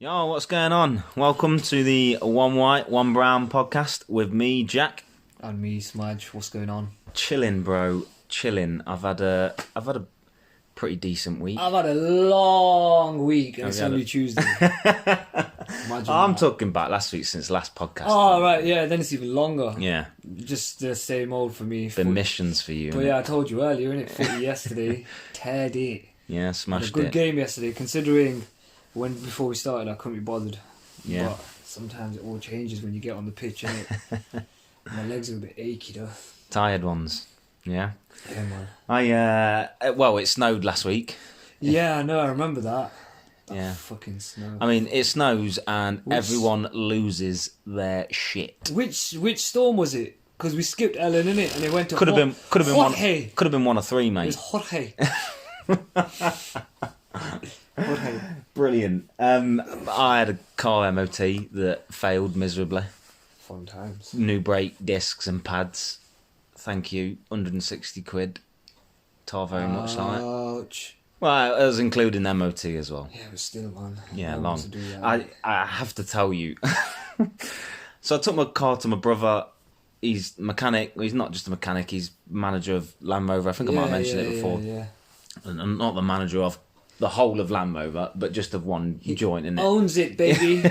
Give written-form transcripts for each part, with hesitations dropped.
Yo, what's going on? Welcome to the One White, One Brown podcast with me, Jack. And me, Smaj. What's going on? Chilling, bro. Chilling. I've had a pretty decent week. I've had a long week and it's only Tuesday. I'm talking about last week since last podcast. Oh, right, yeah, then it's even longer. Yeah. Just the same old for me. The missions for you. But yeah, I told you earlier, innit? Footy yesterday. Teared it. Yeah, smashed it. Had a good game yesterday, considering before we started I couldn't be bothered. Yeah. But sometimes it all changes when you get on the pitch, innit? My legs are a bit achy though. Tired ones. Yeah. Yeah, man. Well, it snowed last week. Yeah, I know, I remember that. Yeah. Fucking snow. I mean, it snows and everyone loses their shit. Which storm was it? Because we skipped Ellen, innit? And it went to Could have been Jorge. Could have been one of three, mate. It was Jorge. Jorge. Brilliant. I had a car MOT that failed miserably. Fun times. New brake discs and pads. Thank you. 160 quid. Tar very much like it. Ouch. Well, it was including MOT as well. Yeah, but still, man. Yeah, No one long. wants to do that. I have to tell you. So I took my car to my brother. He's mechanic. He's not just a mechanic. He's manager of Land Rover. I think I might have mentioned it before. Yeah. And not the manager of the whole of Land Rover, but just of one joint in it. Owns it, baby.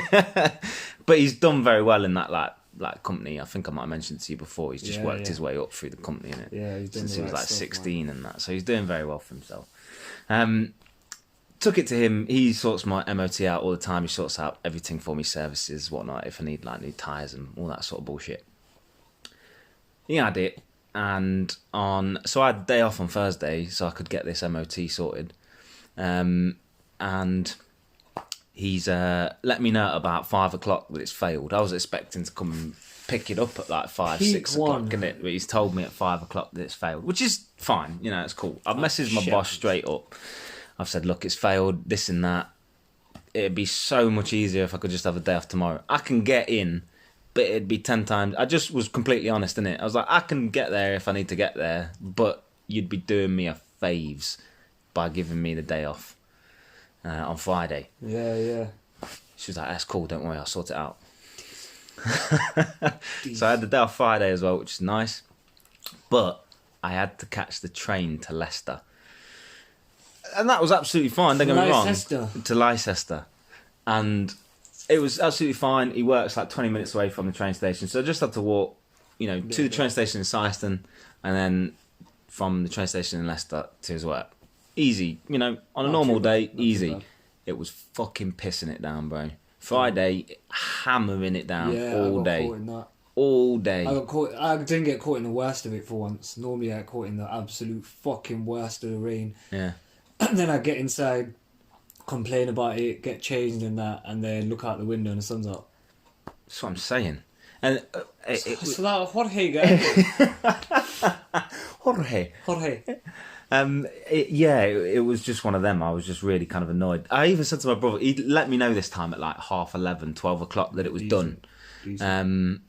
But he's done very well in that like company. I think I might have mentioned to you before. He's just Yeah, worked yeah. his way up through the company in it. Yeah, he's done since the he was right like stuff, 16 and that. So he's doing very well for himself. Took it to him. He sorts my MOT out all the time. He sorts out everything for me, services, whatnot. If I need like new tyres and all that sort of bullshit. He had it, and so I had a day off on Thursday, so I could get this MOT sorted. And he's let me know at about 5 o'clock that it's failed. I was expecting to come and pick it up at like 5, Peak 6 o'clock, one. innit? But he's told me at 5 o'clock that it's failed, which is fine. You know, it's cool. I've messaged my boss straight up. I've said, look, it's failed, this and that. It'd be so much easier if I could just have a day off tomorrow. I can get in, but it'd be 10 times. I just was completely honest, innit? I was like, I can get there if I need to get there, but you'd be doing me a faves by giving me the day off on Friday. Yeah. She was like, that's cool, don't worry, I'll sort it out. So I had the day off Friday as well, which is nice. But I had to catch the train to Leicester. And that was absolutely fine, don't get me wrong. To Leicester. And it was absolutely fine. He works like 20 minutes away from the train station. So I just had to walk, to the train station in Syston and then from the train station in Leicester to his work. Easy, on a normal day, easy. It was fucking pissing it down, bro. Friday, hammering it down all day. Caught in that. All day. I didn't get caught in the worst of it for once. Normally I get caught in the absolute fucking worst of the rain. Yeah. And then I get inside, complain about it, get changed and that, and then look out the window and the sun's up. That's what I'm saying. And so that Jorge guy. Jorge. It was just one of them. I was just really kind of annoyed. I even said to my brother, he let me know this time at like 11:30, 12 o'clock that it was done.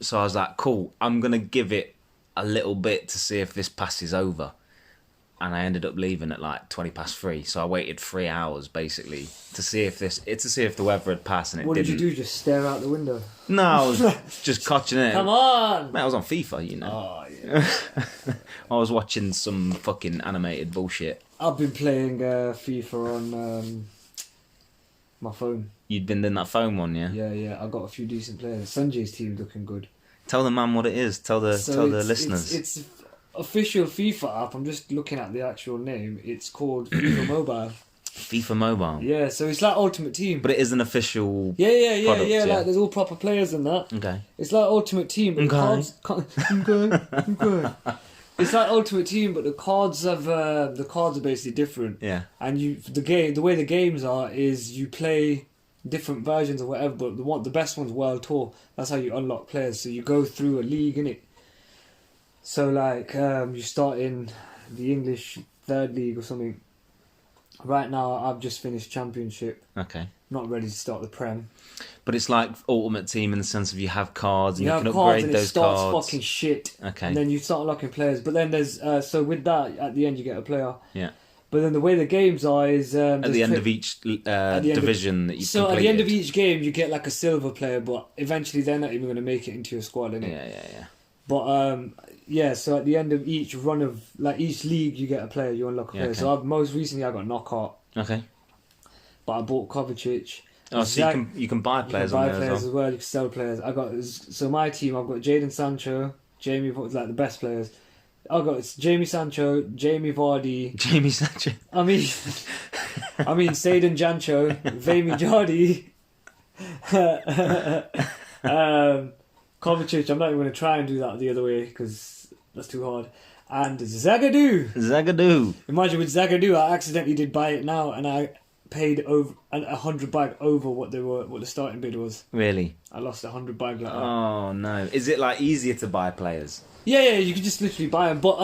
So I was like, cool, I'm going to give it a little bit to see if this passes over. And I ended up leaving at like 3:20. So I waited 3 hours basically to see if the weather had passed, and it didn't. What did you do? Just stare out the window? No, I was just catching it. Come on! Mate, I was on FIFA, Oh, yeah. I was watching some fucking animated bullshit. I've been playing FIFA on my phone. You'd been in that phone one, yeah? Yeah. I got a few decent players. Sanjay's team looking good. Tell the man what it is. Tell the listeners. It's official FIFA app. I'm just looking at the actual name. It's called FIFA Mobile. FIFA Mobile. Yeah, so it's like Ultimate Team. But it is an official Yeah. product, yeah. Like there's all proper players in that. Okay. It's like Ultimate Team, but the cards. Okay. It's like Ultimate Team, but the cards are basically different. Yeah. And the way the games are is you play different versions of whatever, but the best one's World Tour. That's how you unlock players. So you go through a league, innit? So like you start in the English third league or something. Right now I've just finished Championship. Okay. Not ready to start the Prem. But it's like Ultimate Team in the sense of you have cards and you can have upgrade and those it starts cards. fucking shit. Okay. And then you start unlocking players. But then there's so with that at the end you get a player. Yeah. But then the way the games are is at the end of each division that you. So completed. At the end of each game, you get like a silver player, but eventually they're not even going to make it into your squad, innit? Yeah. But so at the end of each run of like each league, you get a player, you unlock a player. Okay. So most recently I got Knockout. Okay. But I bought Kovacic. Oh, so you can buy players on there as well. You can sell players. My team. I've got Jadon Sancho, Jamie, like the best players. I've got Jamie Sancho, Jamie Vardy. Jamie Sancho. I mean, Sadon Jancho, Vamy Jardy. Kovacic. I'm not even going to try and do that the other way because that's too hard. And Zagadou. Imagine with Zagadou, I accidentally did buy it now, and I paid over 100 bag over what the starting bid was. Really? I lost 100 bag like that. Oh no! Is it like easier to buy players? Yeah, you can just literally buy them. But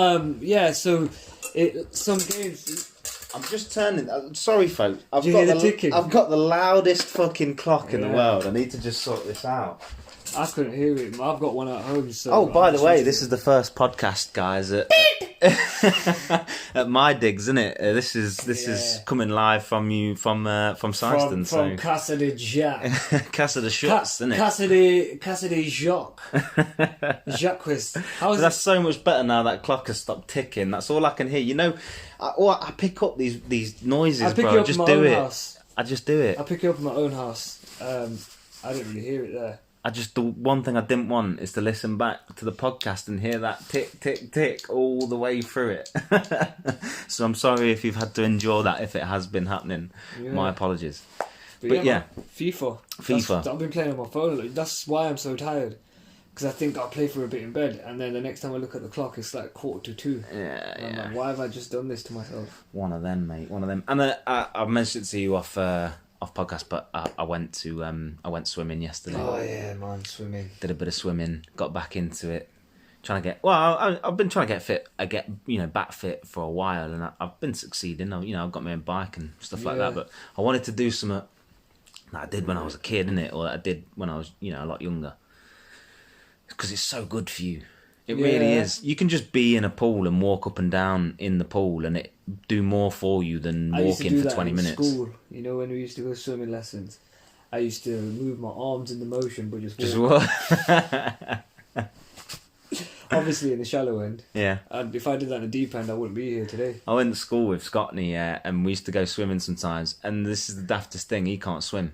so some games. I'm just turning. Sorry, folks. I've got the loudest fucking clock in the world. I need to just sort this out. I couldn't hear it. I've got one at home. So by the way, this is the first podcast, guys. At my digs, isn't it? This is coming live from Syston. From Casa de Jack. Casa de Schutz, isn't it? Casa de Jacques. Jacques. That's so much better now that clock has stopped ticking. That's all I can hear. You know, I pick up these noises, bro. I just do it. I just do it. I pick it up in my own house. I didn't really hear it there. The one thing I didn't want is to listen back to the podcast and hear that tick, tick, tick all the way through it. So I'm sorry if you've had to endure that, if it has been happening. Yeah. My apologies. But yeah. FIFA. I've been playing on my phone. That's why I'm so tired. Because I think I'll play for a bit in bed, and then the next time I look at the clock, it's like 1:45. Yeah. Like, why have I just done this to myself? One of them, mate. One of them. And I mentioned it to you off podcast, but I went swimming yesterday. Oh yeah, man, swimming. Did a bit of swimming, got back into it. I've been trying to get fit. I get back fit for a while, and I've been succeeding. I've got my own bike and stuff like that. But I wanted to do something that I did when I was a kid, innit, or that I did when I was a lot younger. Because it's so good for you. It really is. You can just be in a pool and walk up and down in the pool, and it do more for you than walking for 20 minutes. School, when we used to go swimming lessons, I used to move my arms in the motion, but just walk. Obviously in the shallow end. Yeah. And if I did that in the deep end, I wouldn't be here today. I went to school with Scottney, and we used to go swimming sometimes. And this is the daftest thing: he can't swim.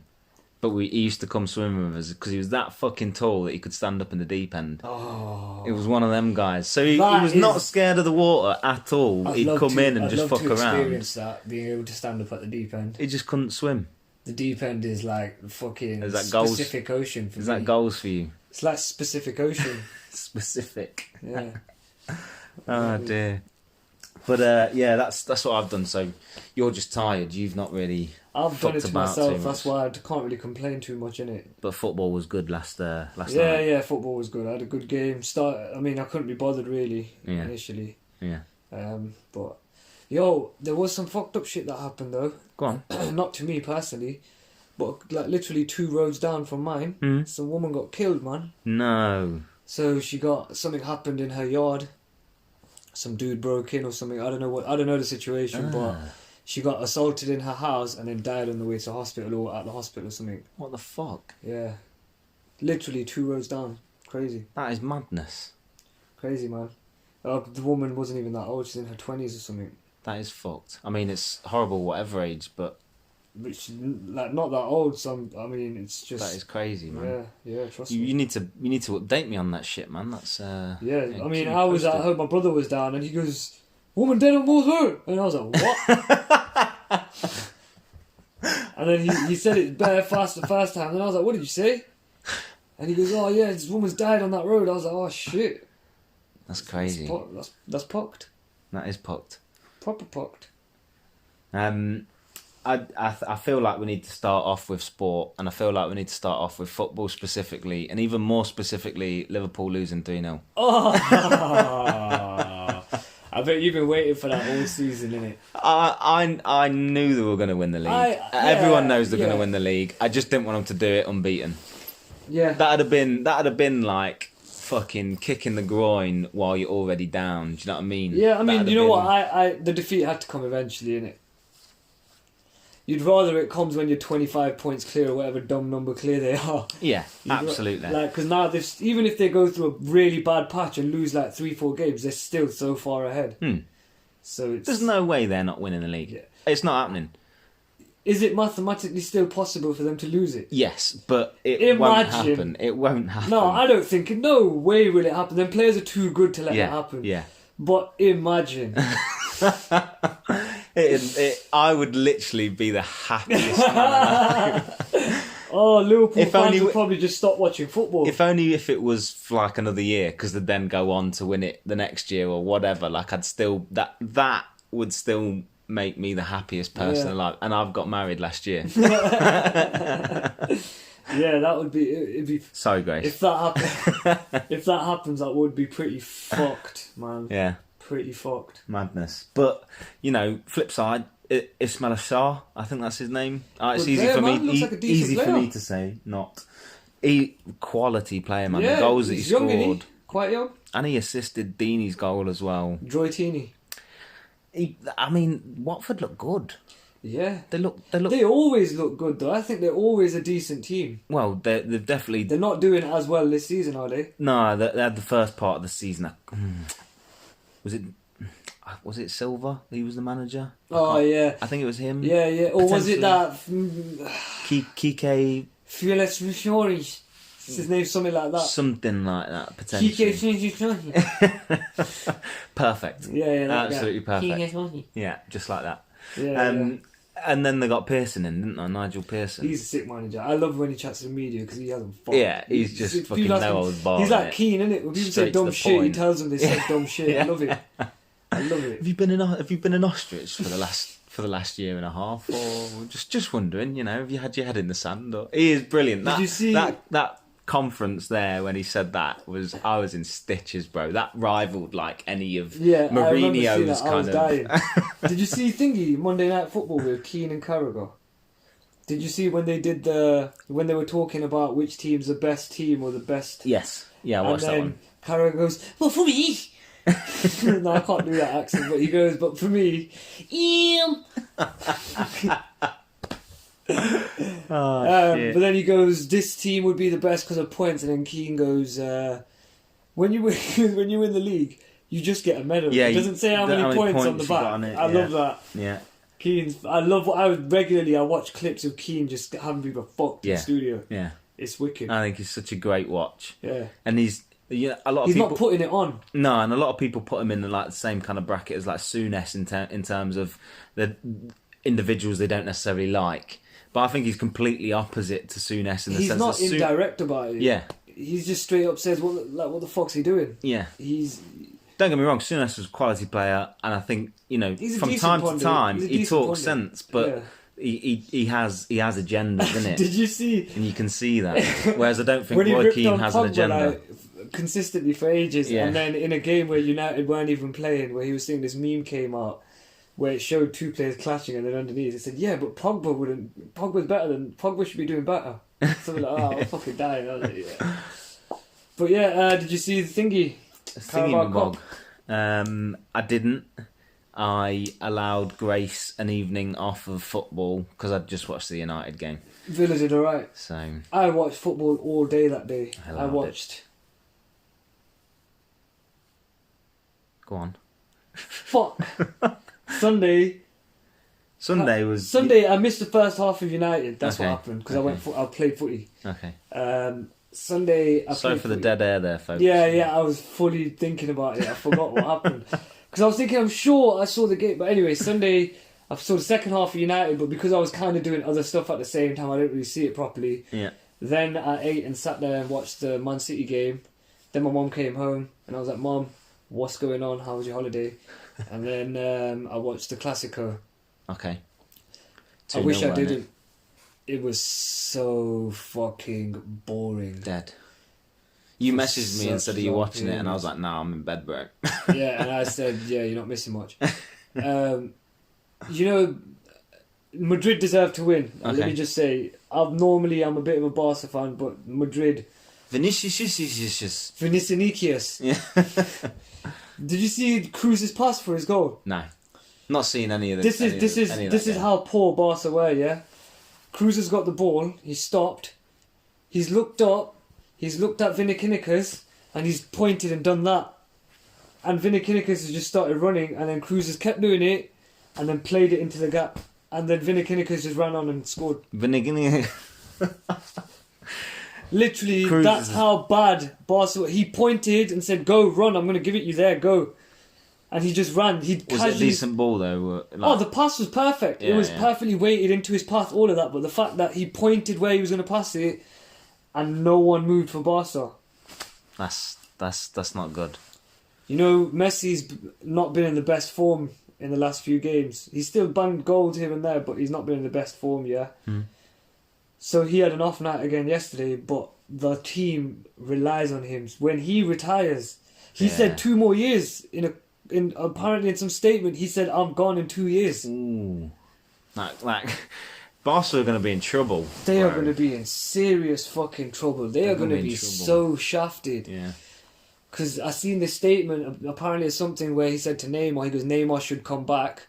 But he used to come swimming with us because he was that fucking tall that he could stand up in the deep end. Oh. It was one of them guys. So he was not scared of the water at all. He'd come in and just fuck around. I'd love to experience that, being able to stand up at the deep end. He just couldn't swim. The deep end is like fucking Pacific Ocean for me. Is that goals for you? It's like Pacific Ocean. Specific. Yeah. Oh dear. But that's what I've done. So you're just tired. You've not really. I've done it to myself. That's why I can't really complain too much in it. But football was good last night. Yeah, football was good. I had a good game. I couldn't be bothered really initially. Yeah. But there was some fucked up shit that happened though. Go on. Not to me personally, but like literally 2 roads down from mine, some woman got killed, man. No. So something happened in her yard. Some dude broke in or something. I don't know the situation, but she got assaulted in her house and then died on the way to hospital or at the hospital or something. What the fuck? Yeah. Literally 2 roads down. Crazy. That is madness. Crazy, man. The woman wasn't even that old. She's in her 20s or something. That is fucked. I mean, it's horrible whatever age, but she's not that old. So it's just that is crazy, man. Yeah. Trust me. You need to update me on that shit, man. That's I was at home. My brother was down, and he goes, "Woman dead on Moore's Road," and I was like, "What?" And then he said it bare fast the first time, and I was like, "What did you say?" And he goes, "Oh yeah, this woman's died on that road." I was like, "Oh shit." That's crazy. That's pucked. That is pucked. Proper pucked. I feel like we need to start off with sport, and I feel like we need to start off with football specifically, and even more specifically, Liverpool losing 3-0. Oh, I bet you've been waiting for that all season, innit? I knew they were going to win the league. Everyone knows they're going to win the league. I just didn't want them to do it unbeaten. Yeah, that'd have been like fucking kick in the groin while you're already down. Do you know what I mean? Yeah, I mean, you know what? The defeat had to come eventually, innit? You'd rather it comes when you're 25 points clear or whatever dumb number clear they are. Yeah, absolutely. Because now, even if they go through a really bad patch and lose like 3-4 games, they're still so far ahead. So there's no way they're not winning the league. Yeah. It's not happening. Is it mathematically still possible for them to lose it? Yes, but it won't happen. It won't happen. No, I don't think. No way will it happen. Them players are too good to let it happen. Yeah. But imagine. I would literally be the happiest man alive. Oh, Liverpool fans would probably just stop watching football. If only if it was for like another year, because they'd then go on to win it the next year or whatever. Like I'd still that would still make me the happiest person alive. And I've got married last year. Yeah, that would be. It'd be. Sorry, Grace. If that happens, that would be pretty fucked, man. Yeah. Pretty fucked. Madness. But, flip side, Ismail Shah, I think that's his name. It's easy for me. Easy for me to say, not. Quality player, man. Yeah, the goals that he scored. Young, quite young. And he assisted Deeney's goal as well. Joy Teeny. Watford look good. Yeah, they look. They always look good, though. I think they're always a decent team. Well, they've definitely. They're not doing as well this season, are they? No, they had the first part of the season. Was it Silva? He was the manager. Oh yeah, I think it was him. Yeah. Or was it that Kike? Fearless Fiori. His name, something like that. Something like that, potentially. Perfect. Yeah, absolutely perfect. Yeah, just like that. Yeah. And then they got Pearson in, didn't they? Nigel Pearson. He's a sick manager. I love when he chats to the media because he hasn't fun. Yeah, he's just fucking no old bar. He's like Keane, isn't it? When people say dumb shit, he tells them they say dumb shit. Yeah. I love it. Have you been in ostrich for the last year and a half, or just wondering? Have you had your head in the sand? Or he is brilliant. Did you see that conference there when he said that I was in stitches, bro. That rivaled like any of Mourinho's kind of. Did you see Thingy Monday Night Football with Keane and Carragher? Did you see when they did when they were talking about which team's the best team or the best? Yes, yeah, I watched that one. Carragher goes, "Well, for me." No, I can't do that accent, but he goes, "But for me, but then he goes, this team would be the best because of points, and then Keane goes, when you win the league, you just get a medal. Yeah, it doesn't say how many points on the back. I love that. Yeah, I watch clips of Keane just having people fucked in the studio. Yeah, it's wicked. I think he's such a great watch. Yeah, and he's a lot of he's people not putting it on. No, and a lot of people put him in the same kind of bracket as like Souness in terms of the individuals they don't necessarily like. But I think he's completely opposite to Souness in the sense that... He's not indirect about it. Yeah. He's just straight up says, what the fuck's he doing? Yeah. Don't get me wrong, Souness was a quality player, and I think, from time to time, he talks sense, but he has agendas, isn't it? Did you see... And you can see that. Whereas I don't think Roy Keane has an agenda. Consistently for ages, and then in a game where United weren't even playing, where he was saying this meme came out, where it showed two players clashing and then underneath it said, yeah, but Pogba should be doing better. Something like, I'm fucking dying. I was like, yeah. But yeah, did you see the thingy? Thingy I didn't. I allowed Grace an evening off of football because I'd just watched the United game. Villa did alright. So I watched football all day that day. I watched. Go on. Fuck. Sunday, I missed the first half of United. That's what happened because I played footy. Okay. Sunday. Sorry for the dead air there, folks. Yeah. I was fully thinking about it. I forgot what happened because I was thinking I'm sure I saw the game. But anyway, Sunday I saw the second half of United, but because I was kind of doing other stuff at the same time, I didn't really see it properly. Yeah. Then I ate and sat there and watched the Man City game. Then my mum came home and I was like, "Mum, what's going on? How was your holiday?" And then I watched the Classico. Okay. I wish I didn't. It was so fucking boring. Dead. You messaged me and said, "Are you watching it?" And I was like, "No, I'm in bed, bro." Yeah, and I said, "Yeah, you're not missing much." Madrid deserve to win. Okay. Let me just say, I'm a bit of a Barca fan, but Madrid Vinicius. Yeah. Did you see Cruz's pass for his goal? No, not seeing any of this. This is how poor Barca were. Yeah, Cruz has got the ball. He's stopped. He's looked up. He's looked at Vinicius and he's pointed and done that. And Vinicius has just started running, and then Cruz has kept doing it, and then played it into the gap, and then Vinicius just ran on and scored. Literally, that's how bad Barca. He pointed and said, "Go, run! I'm going to give it you there. Go." And he just ran. Was it a decent ball though? The pass was perfect. It was perfectly weighted into his path. All of that, but the fact that he pointed where he was going to pass it, and no one moved for Barca. That's not good. You know, Messi's not been in the best form in the last few games. He's still banged goals here and there, but he's not been in the best form, yeah? So he had an off night again yesterday, but the team relies on him. When he retires, he said 2 more years. Apparently in some statement, he said, "I'm gone in 2 years." Ooh. Like Barca are going to be in trouble. They are going to be in serious fucking trouble. They are going to be so shafted. Yeah. Because I seen this statement, apparently it's something where he said to Neymar, he goes, "Neymar should come back."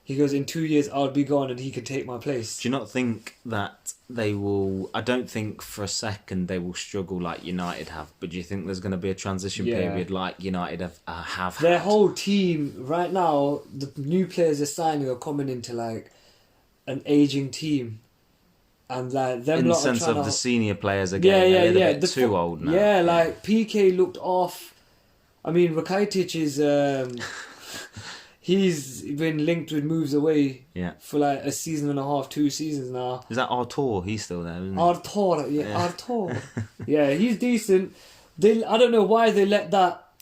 He goes, "In 2 years I'll be gone and he could take my place." Do you not think that they will... I don't think for a second they will struggle like United have, but do you think there's going to be a transition period like United have had? Their whole team, right now, the new players they're signing are coming into like an ageing team. And like them in the sense of the senior players are getting a little bit too old now. Yeah, like PK looked off. I mean, Rakitic is he's been linked with moves away for like a season and a half, 2 seasons now. Is that Artur? He's still there, isn't he? Artur. Yeah, he's decent. I don't know why they let that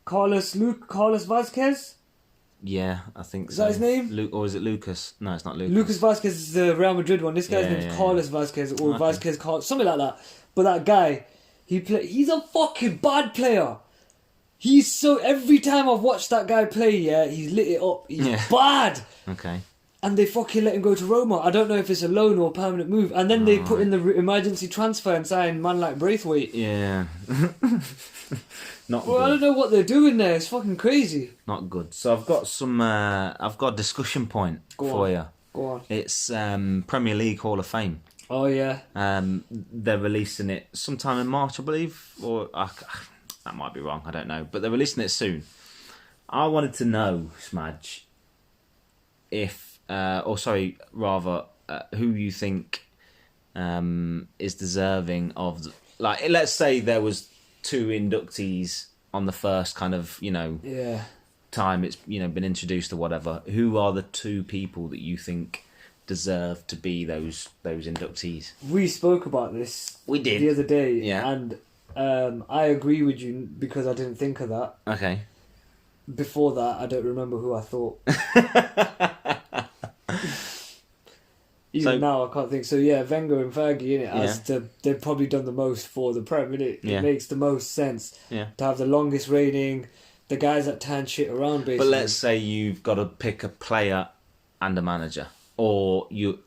Carlos Vazquez. Yeah, I think so. Is that his name? Or is it Lucas? No, it's not Lucas. Lucas Vazquez is the Real Madrid one. This guy's name's Carlos Vazquez or Vazquez Carlos, something like that. But that guy, he's a fucking bad player. He's so... Every time I've watched that guy play, he's lit it up. He's bad. Okay. And they fucking let him go to Roma. I don't know if it's a loan or a permanent move. And then they put in the emergency transfer and sign man like Braithwaite. Yeah. Not good. I don't know what they're doing there. It's fucking crazy. Not good. So I've got I've got a discussion point for you. Go on. It's Premier League Hall of Fame. Oh, yeah. They're releasing it sometime in March, I believe. Or that might be wrong. I don't know. But they're releasing it soon. I wanted to know, Smaj, who you think is deserving of... Like, let's say there was 2 inductees on the first kind of, time it's, been introduced or whatever. Who are the 2 people that you think deserve to be those inductees? We spoke about this. We did. The other day. Yeah. And I agree with you because I didn't think of that. Okay. Before that, I don't remember who I thought. Even now, I can't think. So, Wenger and Fergie, innit? They've probably done the most for the Prem, innit? It makes the most sense to have the longest reigning, the guys that turn shit around, basically. But let's say you've got to pick a player and a manager. Or you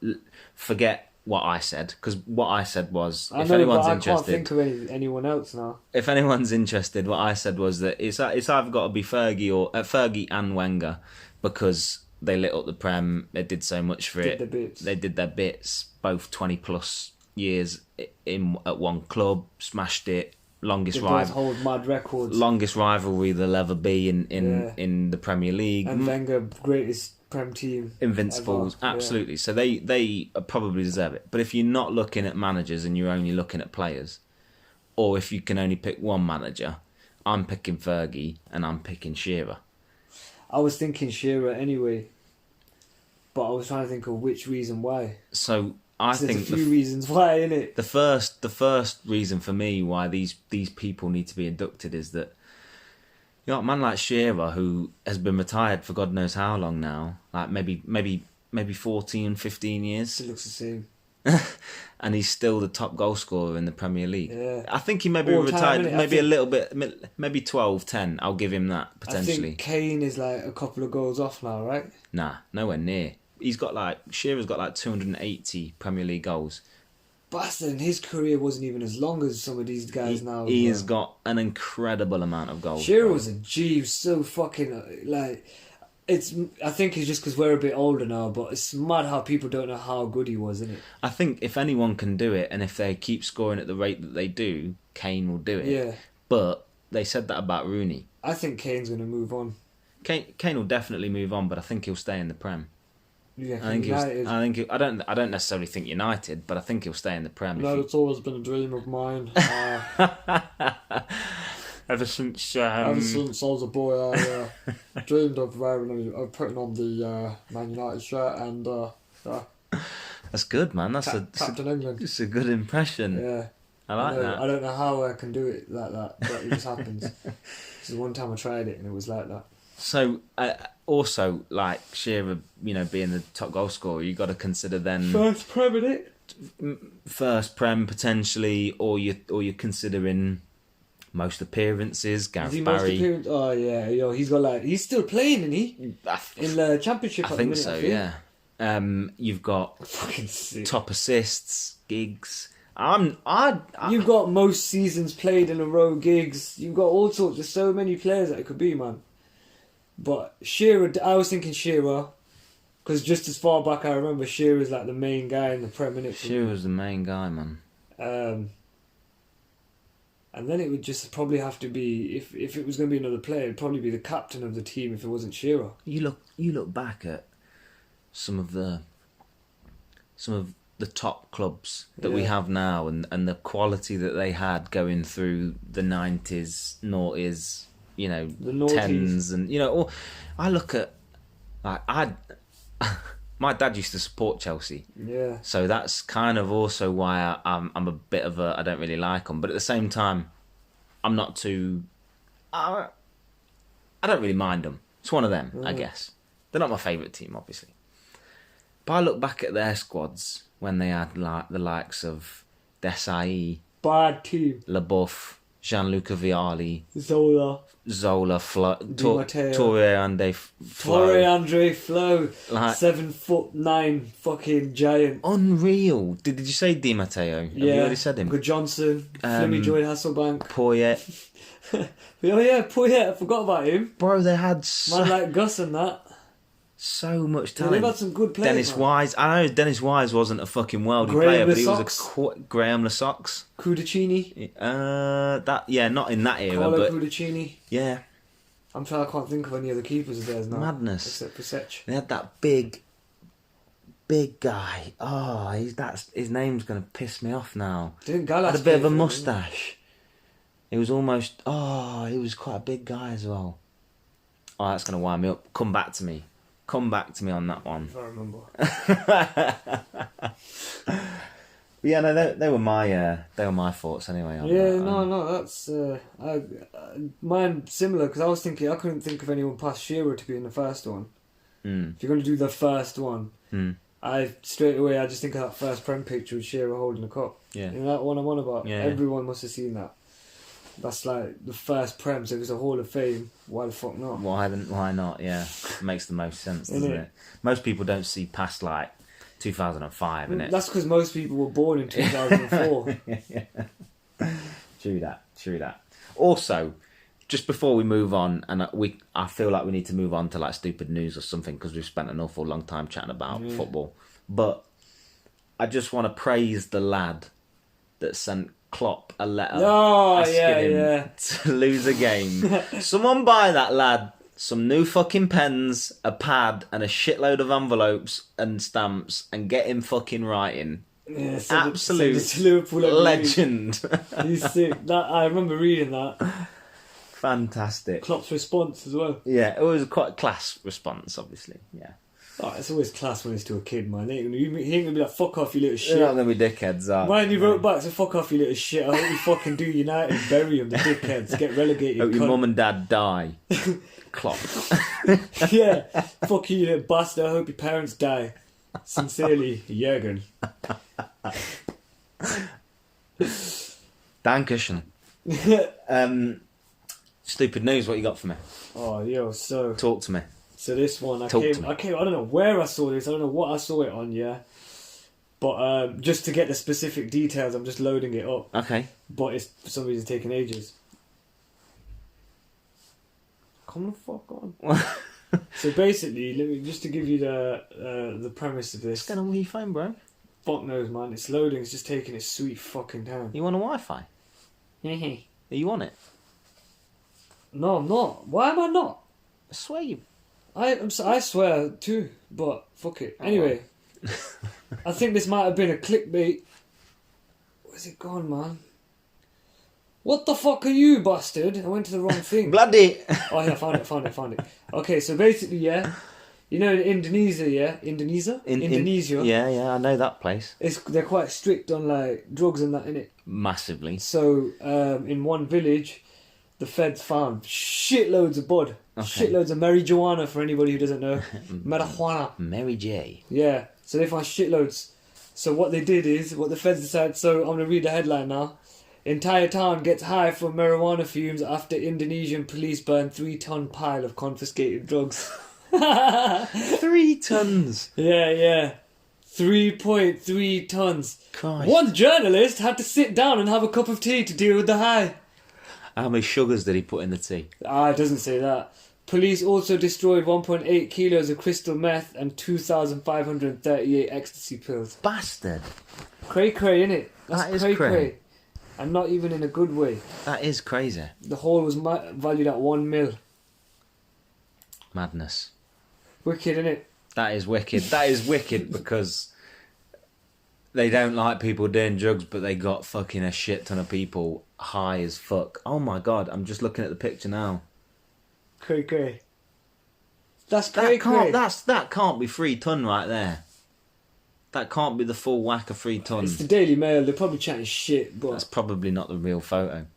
forget what I said, because what I said was, if anyone's interested... I can't think of anyone else now. If anyone's interested, what I said was that it's either got to be Fergie and Wenger, because... They lit up the Prem. They did so much for it. They did their bits. Both 20+ years at one club. Smashed it. Longest rival. Hold mad records. Longest rivalry there'll ever be in the Premier League. And Wenger, greatest Prem team. Invincibles, ever. Absolutely. So they probably deserve it. But if you're not looking at managers and you're only looking at players, or if you can only pick one manager, I'm picking Fergie and I'm picking Shearer. I was thinking Shearer anyway, but I was trying to think of which reason why. So I think there's a few reasons why, innit? The first reason for me why these people need to be inducted is that a man like Shearer, who has been retired for God knows how long now, like maybe 14, 15 years. Still looks the same. And he's still the top goal scorer in the Premier League. Yeah. I think he may be retired, maybe a little bit, maybe 12, 10. I'll give him that, potentially. I think Kane is like a couple of goals off now, right? Nah, nowhere near. Shearer's got like 280 Premier League goals. bastard, and his career wasn't even as long as some of these guys now. He has got an incredible amount of goals. Shearer was a G. He was so fucking like. I think it's just because we're a bit older now, but it's mad how people don't know how good he was, isn't it? I think if anyone can do it, and if they keep scoring at the rate that they do, Kane will do it. Yeah. But they said that about Rooney. I think Kane's going to move on. Kane will definitely move on, but I think he'll stay in the Prem. Yeah, I don't necessarily think United, but I think he'll stay in the Prem. No, it's always been a dream of mine. Ever since I was a boy, I dreamed of putting on the Man United shirt and that's good, man. That's Captain England. It's a good impression. Yeah, I like that. I don't know how I can do it like that, but it just happens. So one time I tried it and it was like that. So also, like Shearer, being the top goal scorer, you got to consider then first Prem, innit? First Prem potentially, or you're considering most appearances. Gareth Barry. Oh yeah, he's got he's still playing, isn't he? In the Championship. I think so. Yeah. You've got fucking sick. Top assists, Giggs. You've got most seasons played in a row, Giggs. You've got all sorts. There's so many players that it could be, man. But Shearer, I was thinking Shearer, because just as far back I remember, Shearer's like the main guy in the Premier League. Shearer's the main guy, man. And then it would just probably have to be, if it was going to be another player, it'd probably be the captain of the team if it wasn't Shearer. You look back at some of the top clubs that we have now, and the quality that they had going through the 90s, noughties, the 10s, and I look at my dad used to support Chelsea. Yeah. So that's kind of also why I'm a bit of I don't really like them, but at the same time, I'm not too. I don't really mind them. It's one of them, I guess. They're not my favourite team, obviously. But I look back at their squads when they had the likes of Desai, bad team, LaBeouf, Gianluca Vialli, Zola, Torre Andre Flo, 7'9" fucking giant, unreal. Did you say Di Matteo? Yeah, have you already said him? Good Johnson, Flimmy Joy Hasselbank, Poyet. Oh yeah, Poyet. I forgot about him. Bro, they had man like Gus and that. So much talent. They've had some good players. Dennis Wise. I know Dennis Wise wasn't a fucking worldie player, but he was Graham Lasocks. Kudicini. Not in that era, Carlo but Kudicini. Yeah. I can't think of any other keepers of theirs now. Madness. Except for Sech. They had that big guy. Oh, his name's gonna piss me off now. Didn't Gallas had a bit of a moustache. It was almost. Oh, he was quite a big guy as well. Oh, that's gonna wind me up. Come back to me on that one. I remember. Yeah, no, they were my thoughts anyway. That's mine similar, because I was thinking I couldn't think of anyone past Shearer to be in the first one. If you're going to do the first one, I just think of that first Prem picture with Shearer holding the cup. Yeah, that one I'm on about. Yeah, everyone must have seen that. That's like the first Prem, so if it's a Hall of Fame, why the fuck not? Why not? Yeah, it makes the most sense, doesn't it? Most people don't see past 2005, innit? That's because most people were born in 2004. True that. Also, just before we move on, and I feel like we need to move on to stupid news or something, because we've spent an awful long time chatting about football. But I just want to praise the lad that sent Klopp a letter asking him to lose a game. Someone buy that lad some new fucking pens, a pad, and a shitload of envelopes and stamps, and get him fucking writing. Yeah, absolute legend. He's sick. I remember reading that. Fantastic. Klopp's response as well. Yeah, it was quite a class response, obviously. Yeah. Oh, it's always class when it's to a kid, man. He ain't gonna be like, fuck off, you little shit. They're not gonna be dickheads, are they? Ryan, you wrote back to fuck off, you little shit. I hope you fucking do United, bury them, the dickheads, get relegated. Hope your mum and dad die. Klopp. Yeah, fuck you, little bastard. I hope your parents die. Sincerely, Jürgen. Dankeschön. Stupid news, what you got for me? Oh, so... Talk to me. So this one, I don't know where I saw this, I don't know what I saw it on, yeah. But just to get the specific details, I'm just loading it up. Okay. But it's for some reason taking ages. Come the fuck on. So basically, just to give you the premise of this. What's going on with your phone, bro? Fuck knows, man. It's loading. It's just taking its sweet fucking time. You on a Wi-Fi? Are you on it? No, I'm not. Why am I not? I swear you. I swear too, but fuck it. Anyway, I think this might have been a clickbait. Where's it gone, man? What the fuck are you, bastard? I went to the wrong thing. Bloody! Oh yeah, found it. Okay, so basically, yeah, you know, in Indonesia, yeah, Indonesia. Yeah, I know that place. They're quite strict on like drugs and that, innit? Massively. So in one village, the feds found shitloads of bud, shitloads of marijuana for anybody who doesn't know, marijuana. Mary J. Yeah, so they found shitloads. So what they did is, what the feds decided. So I'm gonna read the headline now. Entire town gets high from marijuana fumes after Indonesian police burn 3-ton pile of confiscated drugs. 3 tons. Yeah. 3.3 tons. Christ. One journalist had to sit down and have a cup of tea to deal with the high. How many sugars did he put in the tea? It doesn't say that. Police also destroyed 1.8 kilos of crystal meth and 2,538 ecstasy pills. Bastard. Cray, innit? That is cray. And not even in a good way. That is crazy. The haul was valued at 1 mil. Madness. Wicked, innit? That is wicked. That is wicked because they don't like people doing drugs, but they got fucking a shit ton of people high as fuck. Oh my god, I'm just looking at the picture now. Cray. That's cray. That can't be 3 ton right there. That can't be the full whack of 3 ton. It's the Daily Mail. They're probably chatting shit, but that's probably not the real photo.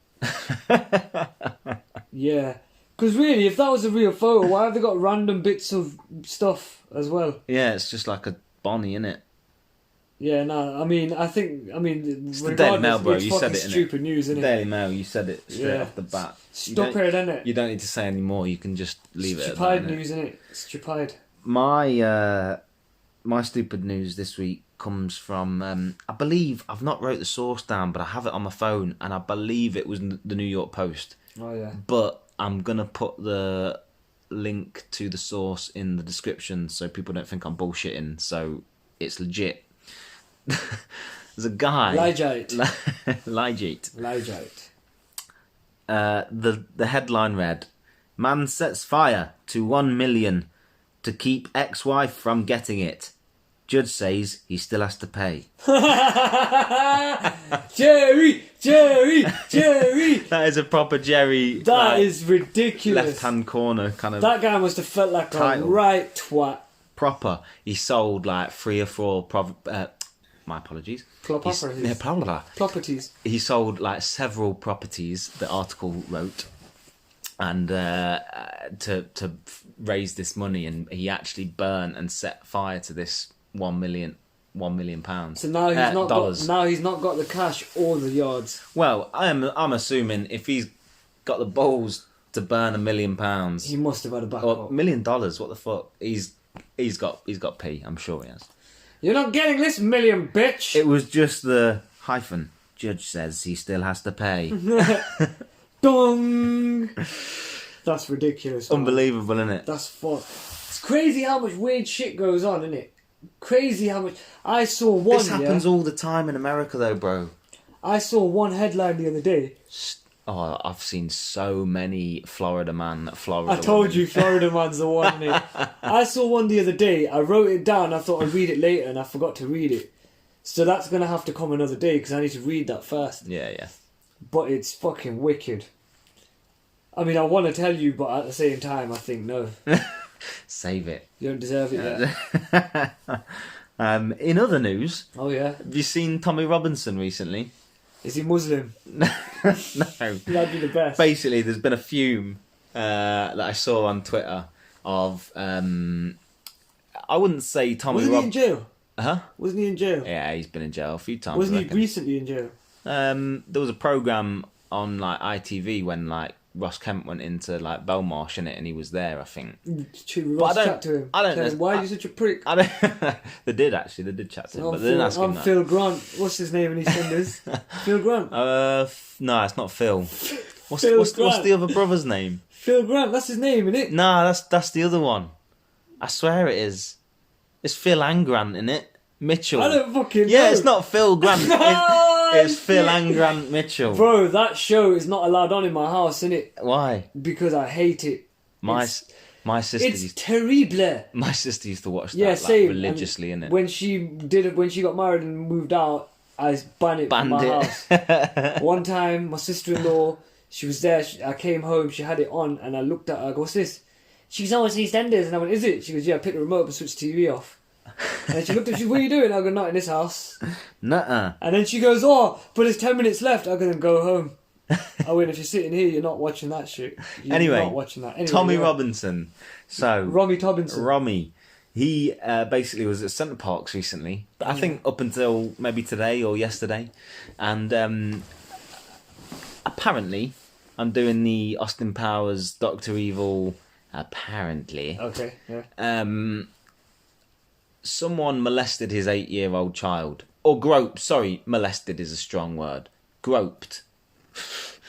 Yeah, because really, if that was a real photo, why have they got random bits of stuff as well? Yeah, it's just like a Bonnie, innit? Yeah, no, it's the Daily Mail, bro. You said it, innit? Stupid news, innit? Daily Mail, you said it straight off the bat. Stupid, innit? You don't need to say any more. You can just leave it at that. Stupid news, innit? Stupid. My stupid news this week comes from, I believe, I've not wrote the source down, but I have it on my phone, and I believe it was the New York Post. Oh, yeah. But I'm going to put the link to the source in the description so people don't think I'm bullshitting, so it's legit. There's a guy... Lygate. The headline read, "Man sets fire to 1 million to keep ex-wife from getting it. Judge says he still has to pay." Jerry! That is a proper Jerry. That is ridiculous. Left-hand corner kind of. That guy must have felt like title. A right twat. Proper. He sold like 3 or 4. My apologies. Properties. He sold like several properties. The article wrote, and to raise this money, and he actually burnt and set fire to this £1 million pounds. So now he's not got the cash or the yards. Well, I'm assuming if he's got the balls to burn £1 million, he must have had a backup. Or $1 million. What the fuck? He's got P. I'm sure he has. You're not getting this million, bitch. It was just the hyphen. Judge says he still has to pay. Dong. That's ridiculous. Unbelievable, isn't it? That's fuck. It's crazy how much weird shit goes on, isn't it? Crazy how much. I saw one. This happens all the time in America, though, bro. I saw one headline the other day. Oh, I've seen so many Florida man. I told you, Florida man's the one, mate. I saw one the other day. I wrote it down. I thought I'd read it later, and I forgot to read it. So that's gonna have to come another day because I need to read that first. Yeah. But it's fucking wicked. I mean, I want to tell you, but at the same time, I think no. Save it. You don't deserve it yet. In other news, oh yeah, have you seen Tommy Robinson recently? Is he Muslim? No. That'd be the best. Basically, there's been a fume that I saw on Twitter of I wouldn't say Tommy. Wasn't he in jail? Huh? Wasn't he in jail? Yeah, he's been in jail a few times. Wasn't he recently in jail? There was a program on like ITV when like Ross Kemp went into like Belmarsh in it, and he was there, I think. Ross chat to him. I don't know. Why are you such a prick? I don't. They did chat to him, but they didn't ask him that. Phil Grant. What's his name in EastEnders? Phil Grant. No, it's not Phil. What's the other brother's name? Phil Grant. That's his name, isn't it? Nah, that's the other one. I swear it is. It's Phil and Grant, in it. Mitchell. I don't fucking know. Yeah, it's not Phil Grant. It's Phil and Grant Mitchell. Bro, that show is not allowed on in my house, innit? Why? Because I hate it. My sister. It's terrible. My sister used to watch that religiously, innit? When she got married and moved out, I banned it from my house. One time, my sister-in-law, she was there. I came home. She had it on, and I looked at her. I go, "What's this?" She goes, "Oh, it's EastEnders." And I went, "Is it?" She goes, "Yeah." I picked the remote up and switched the TV off. And she looked at me, "What are you doing?" I go, "Not in this house." Nuh-uh. And then she goes, "Oh, but there's 10 minutes left." I go, "Then go home." I went, "If you're sitting here, you're not watching that shit. You're not watching that." Anyway, Tommy Robinson. So Romy Tobinson. Romy. He basically was at Centre Parcs recently. I think up until maybe today or yesterday. And apparently, I'm doing the Austin Powers Dr. Evil. Apparently. Okay, yeah. Someone molested his 8-year-old child. Or groped. Sorry, molested is a strong word. Groped.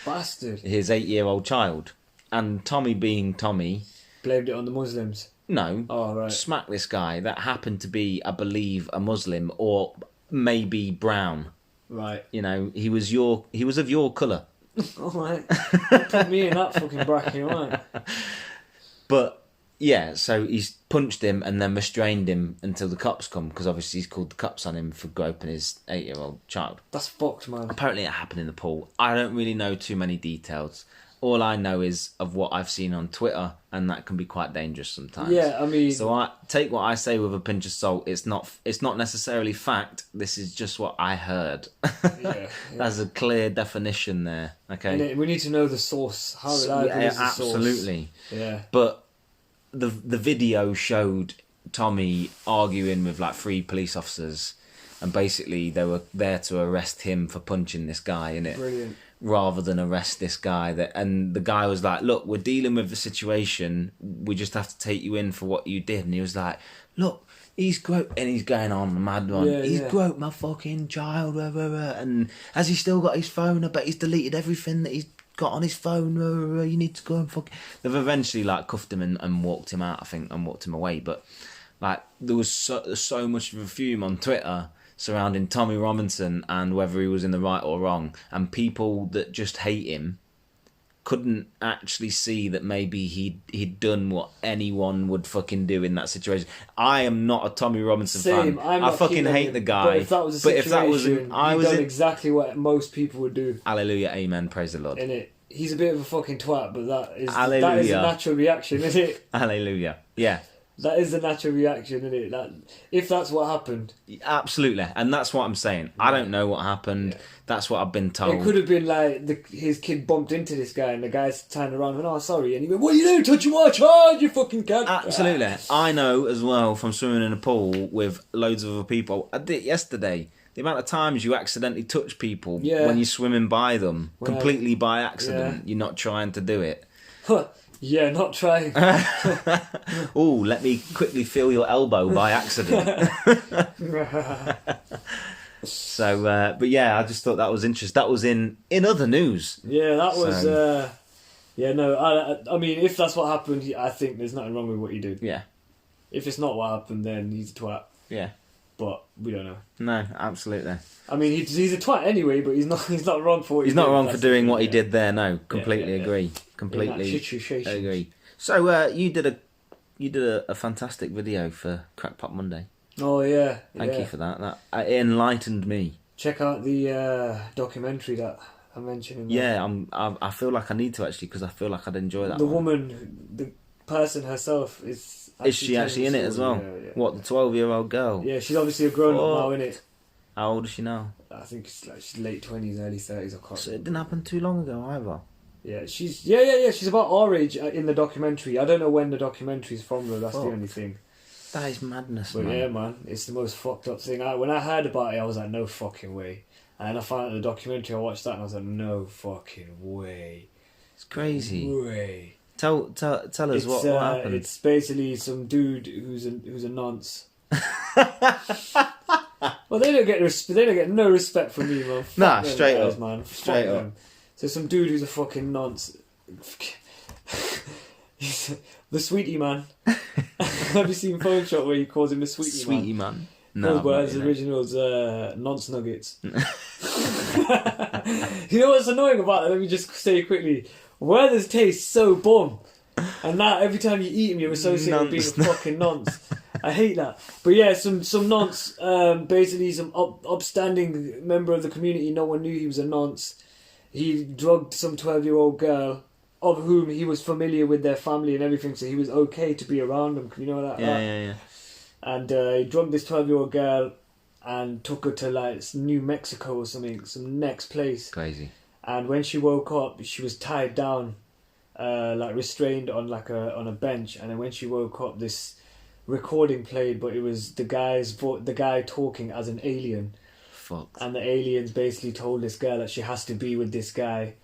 Bastard. His 8-year-old child. And Tommy being Tommy... blamed it on the Muslims. No. Oh, right. Smacked this guy that happened to be, I believe, a Muslim or maybe brown. Right. You know, he was of your colour. Alright. Put me in that fucking bracket, alright. But... yeah, so he's punched him and then restrained him until the cops come, because obviously he's called the cops on him for groping his 8-year-old child. That's fucked, man. Apparently it happened in the pool. I don't really know too many details. All I know is of what I've seen on Twitter, and that can be quite dangerous sometimes. Yeah, I mean... so I take what I say with a pinch of salt. It's not necessarily fact. This is just what I heard. Yeah. There's a clear definition there, okay? And we need to know the source. How reliable is the source? Absolutely. Yeah. But... the video showed Tommy arguing with like 3 police officers, and basically they were there to arrest him for punching this guy, innit? Brilliant. Rather than arrest this guy. And the guy was like, "Look, we're dealing with the situation. We just have to take you in for what you did." And he was like, "Look, he's groped," and he's going on the mad one. Yeah, he's groped my fucking child, blah, blah, blah. And has he still got his phone? I bet he's deleted everything that he's got on his phone. You need to go and fuck. They've eventually like cuffed him and walked him out, I think, and walked him away. But like there was so much of a fume on Twitter surrounding Tommy Robinson and whether he was in the right or wrong, and people that just hate him couldn't actually see that maybe he'd done what anyone would fucking do in that situation. I am not a Tommy Robinson fan. I fucking hate the guy. But if that was a situation, he'd done exactly what most people would do. Hallelujah, amen, praise the Lord. Innit? He's a bit of a fucking twat, but that is Hallelujah. a natural reaction, isn't it? Hallelujah. Yeah. That is the natural reaction, isn't it? If that's what happened. Absolutely. And that's what I'm saying. I don't know what happened. Yeah. That's what I've been told. It could have been like his kid bumped into this guy and the guy's turned around and went, "Oh, sorry." And he went, "What are you doing? Touching my child, you fucking cunt." Absolutely. I know as well from swimming in a pool with loads of other people. I did it yesterday. The amount of times you accidentally touch people when you're swimming by them, completely by accident. You're not trying to do it. Yeah, not trying. Oh, let me quickly feel your elbow by accident. So, but yeah, I just thought that was interesting. That was in other news. Yeah, that was... yeah, no, I mean, if that's what happened, I think there's nothing wrong with what you did. Yeah. If it's not what happened, then he's a twat. Yeah. But we don't know. No, absolutely. I mean, he's a twat anyway, but he's not wrong for what he's not wrong for doing what he did there. No, completely agree. Completely agree. So you did a fantastic video for Crackpot Monday. Oh yeah, thank you for that. That it enlightened me. Check out the documentary that I mentioned. In there. Yeah, I feel like I need to actually, because I feel like I'd enjoy that. The woman, the person herself is. Is she actually in it as well? Yeah. What, the 12-year-old girl? Yeah, she's obviously a grown-up now, innit? How old is she now? I think she's late 20s, early 30s. I can't. So it didn't happen too long ago either. Yeah, she's about our age in the documentary. I don't know when the documentary's from though. That's the only thing. That is madness, but man. Yeah, man, it's the most fucked up thing. When I heard about it, I was like, no fucking way. And then I found out the documentary. I watched that and I was like, no fucking way. It's crazy. Way. Tell us what happened. It's basically some dude who's a nonce. Well, they don't get no respect from me, man. Nah, straight guys, up, man. Straight up. So some dude who's a fucking nonce. He's the sweetie man. Have you seen Phone Shot where he calls him the sweetie man? No, but his original's nonce nuggets. You know what's annoying about it? Let me just say quickly. Werther's taste so bomb, and now every time you eat them, you're associated with being a fucking nonce. I hate that. But yeah, some nonce, basically some upstanding member of the community. No one knew he was a nonce. He drugged some 12-year-old girl, of whom he was familiar with their family and everything, so he was okay to be around them. You know that? Yeah. And he drugged this 12-year-old girl and took her to like New Mexico or something, some next place. Crazy. And when she woke up, she was tied down, like restrained on on a bench. And then when she woke up, this recording played, but it was the guy talking as an alien. Fuck. And the aliens basically told this girl that she has to be with this guy.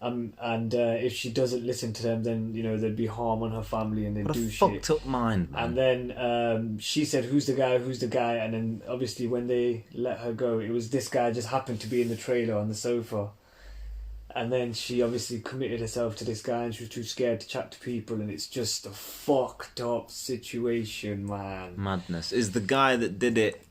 And if she doesn't listen to them, then there'd be harm on her family and they'd do shit. What a fucked up mind, man. And then she said, "Who's the guy? Who's the guy?" And then obviously when they let her go, it was this guy just happened to be in the trailer on the sofa. And then she obviously committed herself to this guy and she was too scared to chat to people, and it's just a fucked up situation, man. Madness. Is the guy that did it,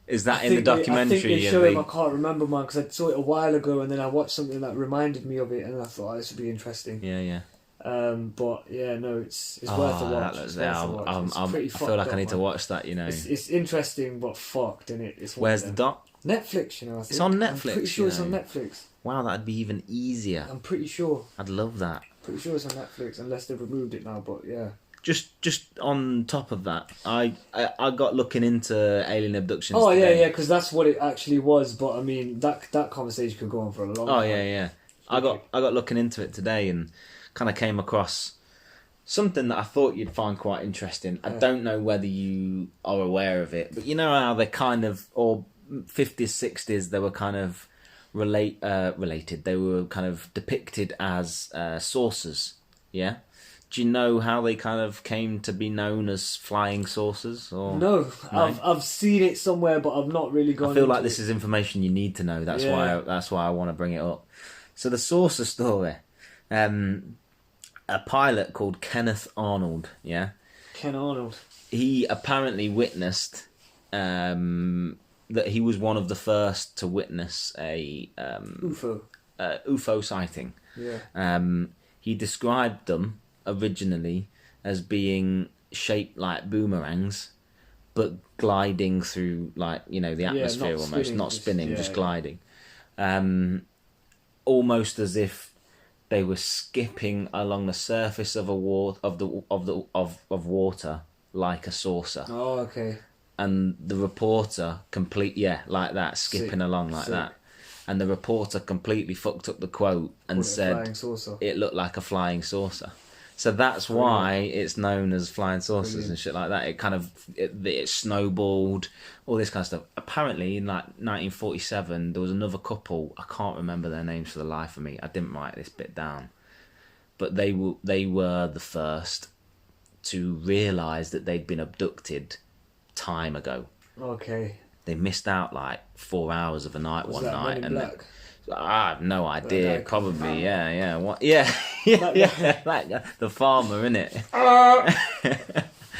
is that in the documentary? I think they show him, I can't remember, man, because I saw it a while ago and then I watched something that reminded me of it and I thought, this would be interesting. Yeah. But yeah, no, it's worth a watch. I feel like I need to watch that, It's interesting but fucked, isn't it? Where's the doc? Netflix, I think. It's on Netflix. I'm pretty sure it's on Netflix. Wow, that'd be even easier. I'm pretty sure. I'd love that. Pretty sure it's on Netflix, unless they've removed it now, but yeah. Just on top of that, I got looking into alien abductions. Oh today. yeah, because that's what it actually was. But I mean, that conversation could go on for a long time. Oh yeah. I got looking into it today and kind of came across something that I thought you'd find quite interesting. I don't know whether you are aware of it, but you know how they kind of, or 50s, 60s, they were kind of related. They were kind of depicted as saucers. Yeah. Do you know how they kind of came to be known as flying saucers? Or no? I've seen it somewhere, but I've not really gone. I feel like this is information you need to know. That's why I want to bring it up. So the saucer story, a pilot called Kenneth Arnold. Yeah. Ken Arnold. He apparently witnessed that he was one of the first to witness a UFO sighting. Yeah. He described them originally as being shaped like boomerangs, but gliding through the atmosphere, not spinning, just gliding, almost as if they were skipping along the surface of water like a saucer. Oh, okay. And the reporter like that, skipping along like that. And the reporter completely fucked up the quote and said it looked like a flying saucer. So that's why it's known as flying saucers and shit like that. It kind of it snowballed, all this kind of stuff. Apparently, in 1947, there was another couple. I can't remember their names for the life of me. I didn't write this bit down, but they were the first to realise that they'd been abducted time ago. Okay. They missed out 4 hours of a night one night, Men in Black? I have no idea. Probably, yeah. What? Yeah. That guy, the farmer, innit?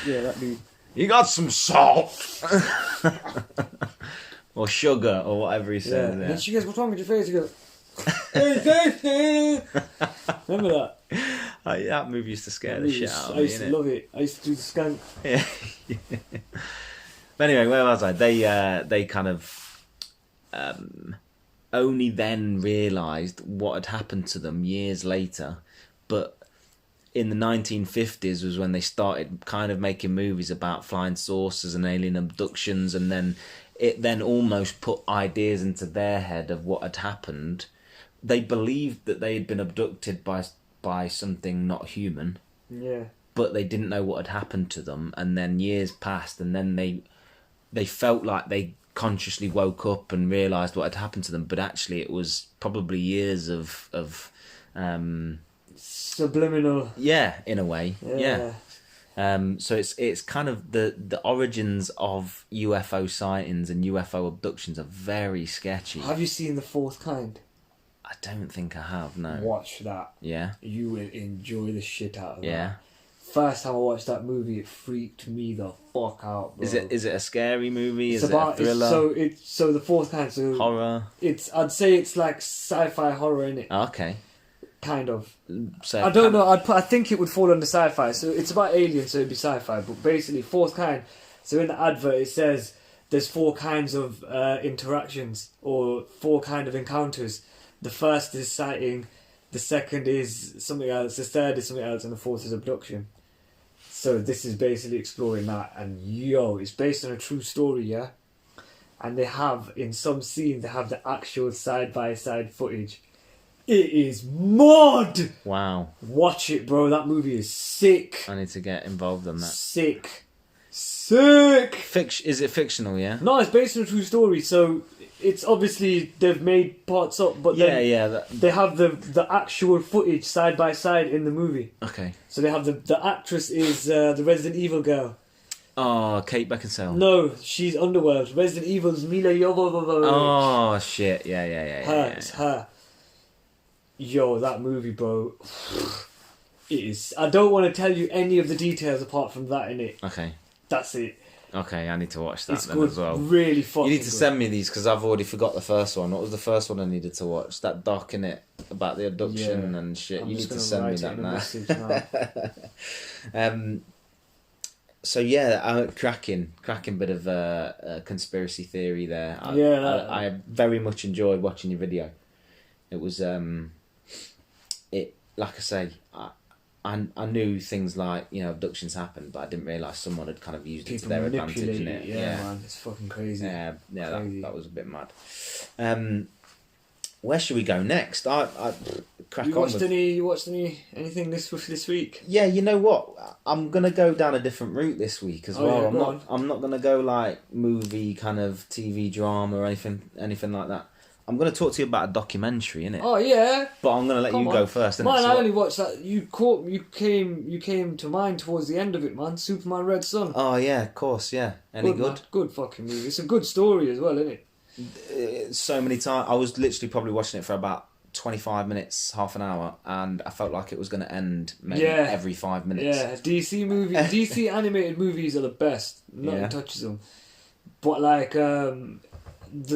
Yeah, that dude. You got some salt, or sugar, or whatever he says. Yeah. And she goes, "What's wrong with your face?" He goes, remember that? That movie used to scare the shit out of me. I used to love it. I used to do the skank. Yeah. But anyway, where was I? They kind of only then realised what had happened to them years later. But in the 1950s was when they started kind of making movies about flying saucers and alien abductions, and then it almost put ideas into their head of what had happened. They believed that they had been abducted by something not human. Yeah. But they didn't know what had happened to them, and then years passed, and then they felt like they consciously woke up and realised what had happened to them, but actually it was probably years of Subliminal. Yeah, in a way. Yeah. So it's kind of the origins of UFO sightings and UFO abductions are very sketchy. Have you seen The Fourth Kind? I don't think I have, no. Watch that. Yeah? You will enjoy the shit out of that. Yeah? First time I watched that movie, it freaked me the fuck out, bro. Is it a scary movie? Is it a thriller? So The Fourth Kind, so horror? I'd say it's like sci-fi horror, innit? Okay. Kind of. So I don't know. I think it would fall under sci-fi. So it's about aliens, so it'd be sci-fi. But basically, Fourth Kind. So in the advert, it says there's 4 kinds of interactions or 4 kind of encounters. The first is sighting. The second is something else. The third is something else, and the fourth is abduction. So this is basically exploring that. And it's based on a true story, yeah. And they have in some scenes they have the actual side-by-side footage. It is mad! Wow. Watch it, bro. That movie is sick. I need to get involved in that. Sick. Is it fictional, yeah? No, it's based on a true story, so it's obviously they've made parts up, but then they have the actual footage side by side in the movie. Okay. So they have the actress is the Resident Evil girl. Oh, Kate Beckinsale. No, she's Underworld. Resident Evil's Mila Jovovich. Oh shit! Yeah. It's her. Yo, that movie, bro. It is. I don't want to tell you any of the details apart from that in it. Okay. That's it. Okay, I need to watch that It's then good, as well. really fucking You need to good. send me these because I've already forgot the first one. What was the first one I needed to watch? That doc in it about the abduction and shit. You need to send me that now. So yeah, cracking bit of conspiracy theory there. I very much enjoyed watching your video. It was like I say, I knew things like abductions happened, but I didn't realise someone had kind of used it to their advantage in it. Yeah, man, it's fucking crazy. Yeah, crazy. that was a bit mad. Where should we go next? I crack you on. You watched anything this week? Yeah, you know what? I'm gonna go down a different route this week as well. Yeah, I'm not gonna go like movie kind of TV drama or anything like that. I'm going to talk to you about a documentary, innit? Oh yeah. But I'm going to let you go first. Mine, I only watched that. You came to mind towards the end of it, man. Superman Red Sun. Oh yeah, of course, yeah. Any good? Man. Good fucking movie. It's a good story as well, isn't it? So many times. I was literally probably watching it for about 25 minutes, half an hour, and I felt like it was going to end maybe every 5 minutes. Yeah, DC animated movies are the best. Nothing touches them. But like,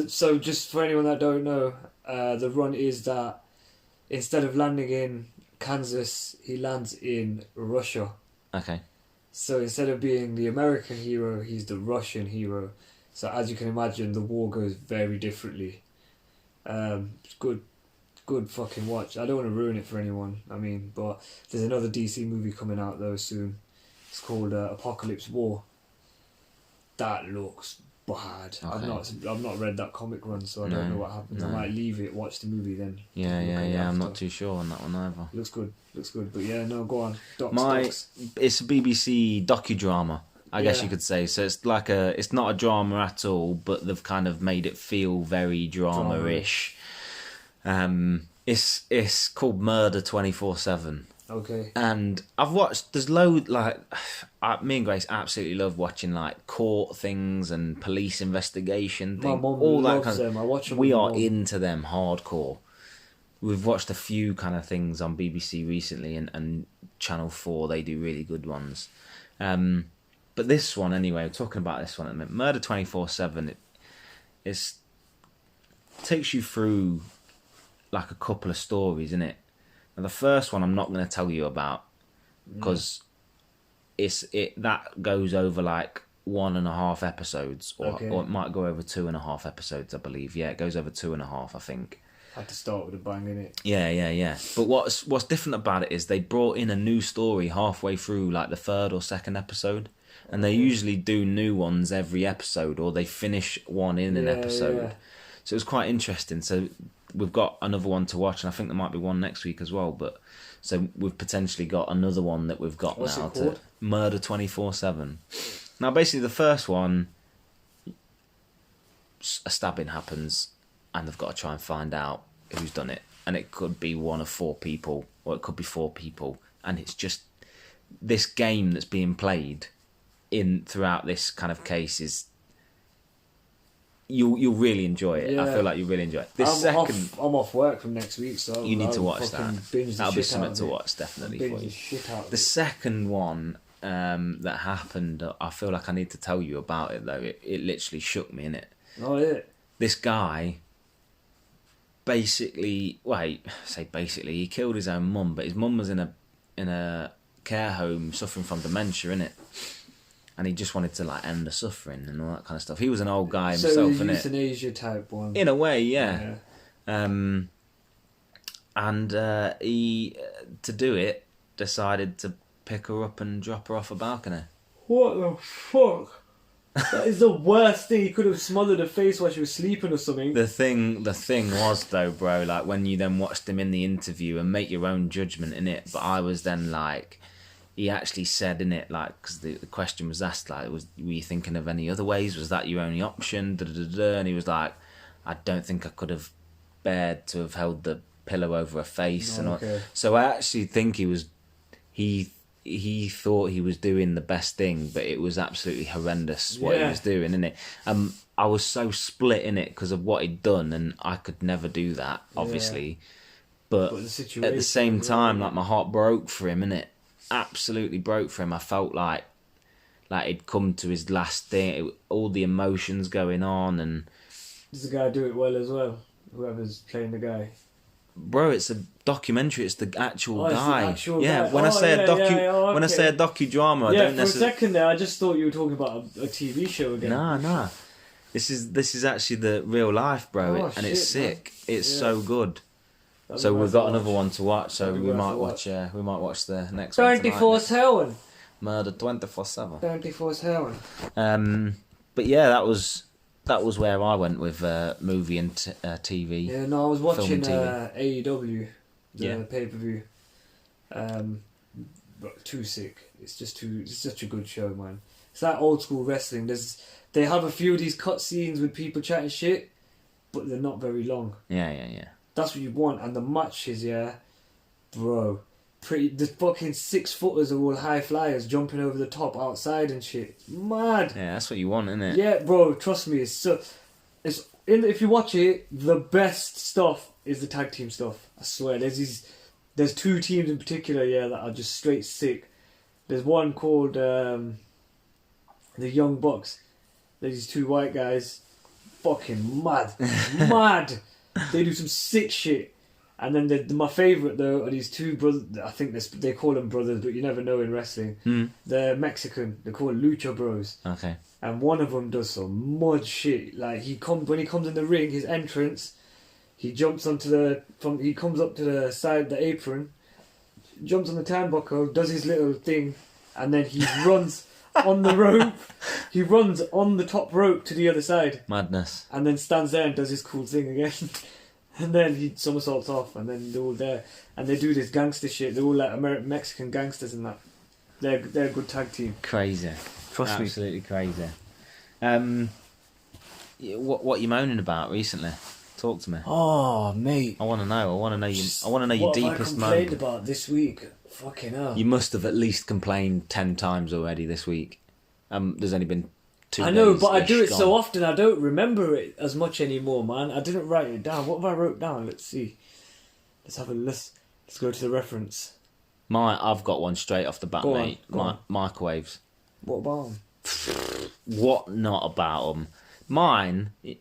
so just for anyone that don't know, the run is that instead of landing in Kansas, he lands in Russia. Okay. So instead of being the American hero, he's the Russian hero. So as you can imagine, the war goes very differently. It's good fucking watch. I don't want to ruin it for anyone. I mean, but there's another DC movie coming out though soon. It's called Apocalypse War. That looks bad. Okay. I've not read that comic run, so I don't know what happens. I might leave it, watch the movie then. Yeah. I'm not too sure on that one either. Looks good, but yeah, no, go on. It's a BBC docudrama, I guess you could say. So it's like it's not a drama at all, but they've kind of made it feel very drama-ish. It's called Murder 24/7. Okay. And I've watched. There's me and Grace absolutely love watching like court things and police investigation things. My mum all that loves kind them. I watch them. We are into them hardcore. We've watched a few kind of things on BBC recently, and Channel 4. They do really good ones. But this one anyway. We're talking about this one at the minute. Murder 24/7. It takes you through like a couple of stories, innit? Now, the first one I'm not going to tell you about because that goes over like 1.5 episodes, or it might go over 2.5 episodes, I believe. Yeah, it goes over 2.5, I think. Had to start with a bang, innit? Yeah. But what's different about it is they brought in a new story halfway through, like the 3rd or 2nd episode, and they usually do new ones every episode, or they finish one in an episode. Yeah. So it was quite interesting. So we've got another one to watch, and I think there might be one next week as well. But so we've potentially got another one that we've got now to Murder 24/7. Now, basically, the first one, a stabbing happens, and they've got to try and find out who's done it. and it could be one of 4 people, or it could be 4 people, and it's just this game that's being played in throughout this kind of case is you'll really enjoy it. I feel like you'll really enjoy it. I'm off work from next week, so you need to watch that. That'll be something to watch, definitely, for you. The second one that happened, I feel like I need to tell you about it, though. It literally shook me, innit? Oh, yeah. This guy basically, he killed his own mum, but his mum was in a care home suffering from dementia, innit? And he just wanted to like end the suffering and all that kind of stuff. He was an old guy himself, so innit? euthanasia type one. In a way, yeah. He, to do it, decided to pick her up and drop her off a balcony. What the fuck? That is the worst thing. He could have smothered her face while she was sleeping or something. The thing was though, bro, like when you then watched him in the interview and make your own judgment in it. But I was then like, he actually said in it, like, because the question was asked, like, were you thinking of any other ways? Was that your only option? And he was like, I don't think I could have bared to have held the pillow over her face. So I actually think he thought he was doing the best thing, but it was absolutely horrendous what he was doing, innit? I was so split in it because of what he'd done, and I could never do that, obviously. But at the same time, like, my heart broke for him, innit? Absolutely broke for him. I felt like he'd come to his last thing. All the emotions going on, and does the guy do it well as well? Whoever's playing the guy. Bro, it's a documentary. It's the actual guy. It's the actual guy. When I say when I say a docudrama, I don't necessarily. For a second there, I just thought you were talking about a TV show again. Nah. This is actually the real life, bro, and it's sick. Man. It's so good. So we've got another one to watch. So we might watch the next one. 24/7. Murder 24/7. 24/7. But yeah, that was where I went with movie and TV. Yeah, no, I was watching AEW, the pay-per-view. But too sick. It's such a good show, man. It's like old school wrestling. They have a few of these cutscenes with people chatting shit, but they're not very long. Yeah. That's what you want, and the matches, bro. The fucking 6-footers are all high flyers jumping over the top outside and shit. Mad. Yeah, that's what you want, isn't it? Yeah, bro. Trust me. If you watch it, the best stuff is the tag team stuff. I swear. There's 2 teams in particular, that are just straight sick. There's one called the Young Bucks. There's these 2 white guys, fucking mad, mad. They do some sick shit. And then my favourite, though, are these 2 brothers. I think they call them brothers, but you never know in wrestling. They're Mexican. They're called Lucha Bros. Okay. And one of them does some mud shit. Like, when he comes in the ring, his entrance, he jumps he comes up to the side, the apron, jumps on the turnbuckle, does his little thing, and then he runs on the rope. He runs on the top rope to the other side. Madness. And then stands there and does his cool thing again. And then he somersaults off, and then they're all there, and they do this gangster shit. They're all like Mexican gangsters and that. They're a good tag team. Crazy, trust me. Absolutely crazy. What you moaning about recently? Talk to me. Oh, mate. I want to know. I want to know your deepest moan. What have I complained about this week? Fucking hell. You must have at least complained 10 times already this week. There's only been 2 days. I know, but I do it so often I don't remember it as much anymore, man. I didn't write it down. What have I wrote down? Let's see. Let's have a list. Let's go to the reference. I've got one straight off the bat, mate. Microwaves. What about them? What not about them? Mine, I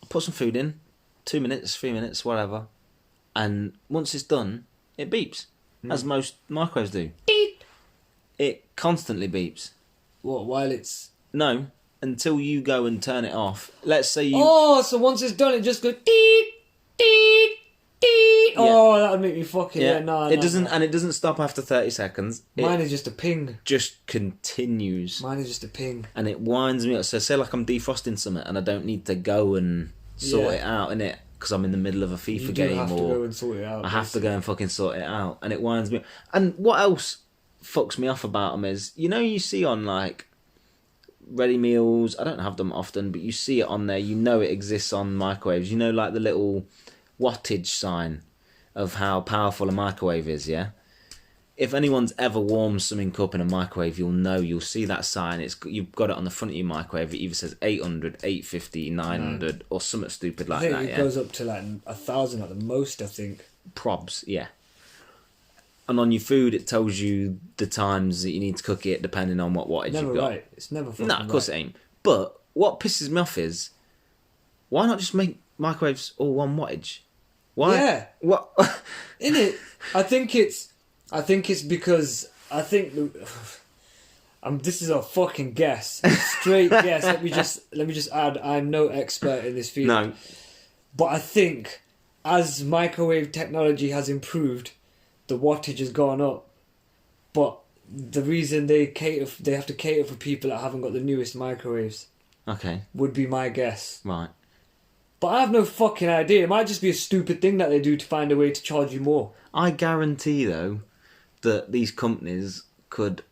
put some food in, 2 minutes, 3 minutes, whatever, and once it's done, it beeps, as most microwaves do. Beep. It constantly beeps. What, while it's... No, until you go and turn it off. Let's say you... Oh, so once it's done, it just goes... Deep, deep, deep. Yeah. Oh, that would make me fucking... Yeah, it doesn't, and it doesn't stop after 30 seconds. Mine is just a ping. Just continues. Mine is just a ping. And it winds me up. So say like I'm defrosting something and I don't need to go and sort it out, innit? Because I'm in the middle of a FIFA game, have to go and sort it out. I have to go and fucking sort it out, and it winds me up. And what else fucks me off about them is, you see on like ready meals, I don't have them often, but you see it on there, it exists on microwaves, like the little wattage sign, of how powerful a microwave is, yeah? If anyone's ever warmed something up in a microwave, you'll see that sign. You've got it on the front of your microwave. It either says 800, 850, 900, or something stupid like that. It goes up to like 1,000 at the most, I think. Probs, yeah. And on your food, it tells you the times that you need to cook it, depending on what wattage you've got. Right. It's never fucking No, of course it ain't. But what pisses me off is, why not just make microwaves all 1 wattage? Why? Yeah. What? In it, I think it's because this is a fucking guess, straight guess. Let me just add, I'm no expert in this field. No. But I think as microwave technology has improved, the wattage has gone up. But the reason they have to cater for people that haven't got the newest microwaves. Okay. Would be my guess. Right. But I have no fucking idea. It might just be a stupid thing that they do to find a way to charge you more. I guarantee, though, that these companies could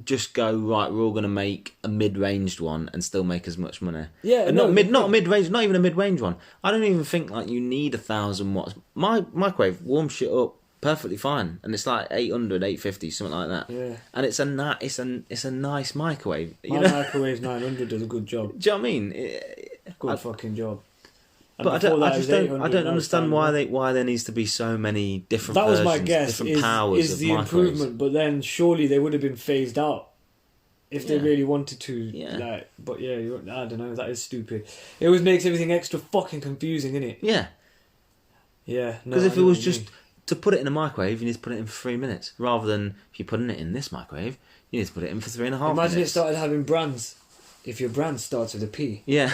just go, right, we're all going to make a mid-ranged one and still make as much money. Yeah, not a mid-range, not even a mid-range one. I don't even think like you need 1,000 watts. My microwave warms shit up perfectly fine, and it's like 800, 850, something like that. Yeah. And it's a nice microwave. My microwave 900 does a good job. Do you know what I mean? Good fucking job. And but I don't understand why there needs to be so many different versions, my guess, different powers is the of microwaves. improvement, but then surely they would have been phased out if they really wanted to. Yeah. But yeah, I don't know, that is stupid. It always makes everything extra fucking confusing, innit? Yeah. Yeah. Because if it was just to put it in a microwave, you need to put it in for 3 minutes, rather than if you're putting it in this microwave, you need to put it in for 3.5 minutes. Imagine it started having brands. If your brand starts with a P. Yeah.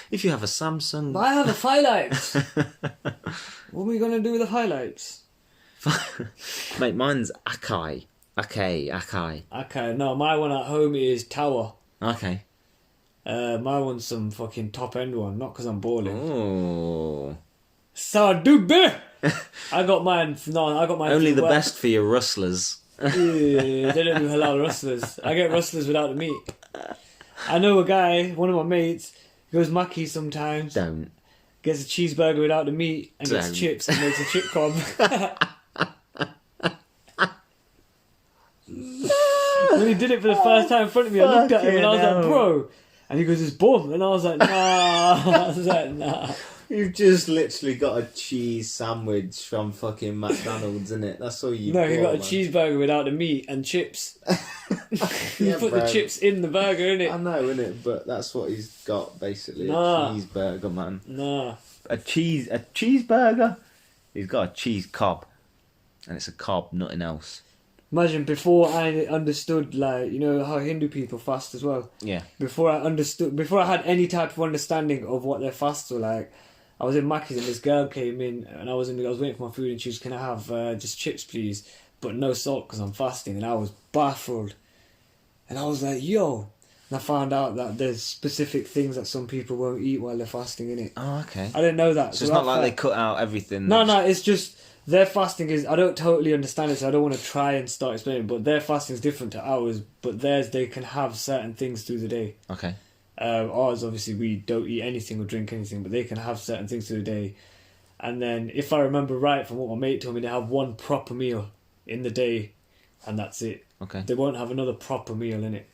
If you have a Samsung... I have a highlights. What are we going to do with the highlights? Mate, mine's Akai. Akai. No, my one at home is Tower. Okay. My one's some fucking top-end one, not because I'm balling. Oh. Sadube! I got mine... Only the best for your rustlers. Yeah, they don't do halal rustlers. I get rustlers without the meat. I know a guy, one of my mates, goes Mackie sometimes. Don't. Gets a cheeseburger without the meat and gets chips and makes a chip cob. When he did it for the first time in front of me, I looked at him and I was like, bro. And he goes, it's bomb. And I was like, nah. I was like, nah. You've just literally got a cheese sandwich from fucking McDonald's, innit? That's all you No, he got a cheeseburger without the meat and chips. You put the chips in the burger, innit? I know, innit? But that's what he's got, basically. Nah. A cheeseburger, man. Nah. A cheeseburger? He's got a cheese cob. And it's a cob, nothing else. Imagine before I understood, like, you know how Hindu people fast as well? Yeah. Before I had any type of understanding of what their fasts were like, I was in Mackey's and this girl came in and I was waiting for my food and she was, can I have just chips please, but no salt because I'm fasting, and I was baffled. And I was like, yo. And I found out that there's specific things that some people won't eat while they're fasting, innit? Oh, okay. I didn't know that. So it's not like they cut out everything. No, it's just their fasting is, I don't totally understand it, so I don't want to try and start explaining, but their fasting is different to ours, but theirs, they can have certain things through the day. Okay. Ours, obviously, we don't eat anything or drink anything, but they can have certain things through the day. And then, if I remember right from what my mate told me, they have one proper meal in the day, and that's it. Okay. They won't have another proper meal in it.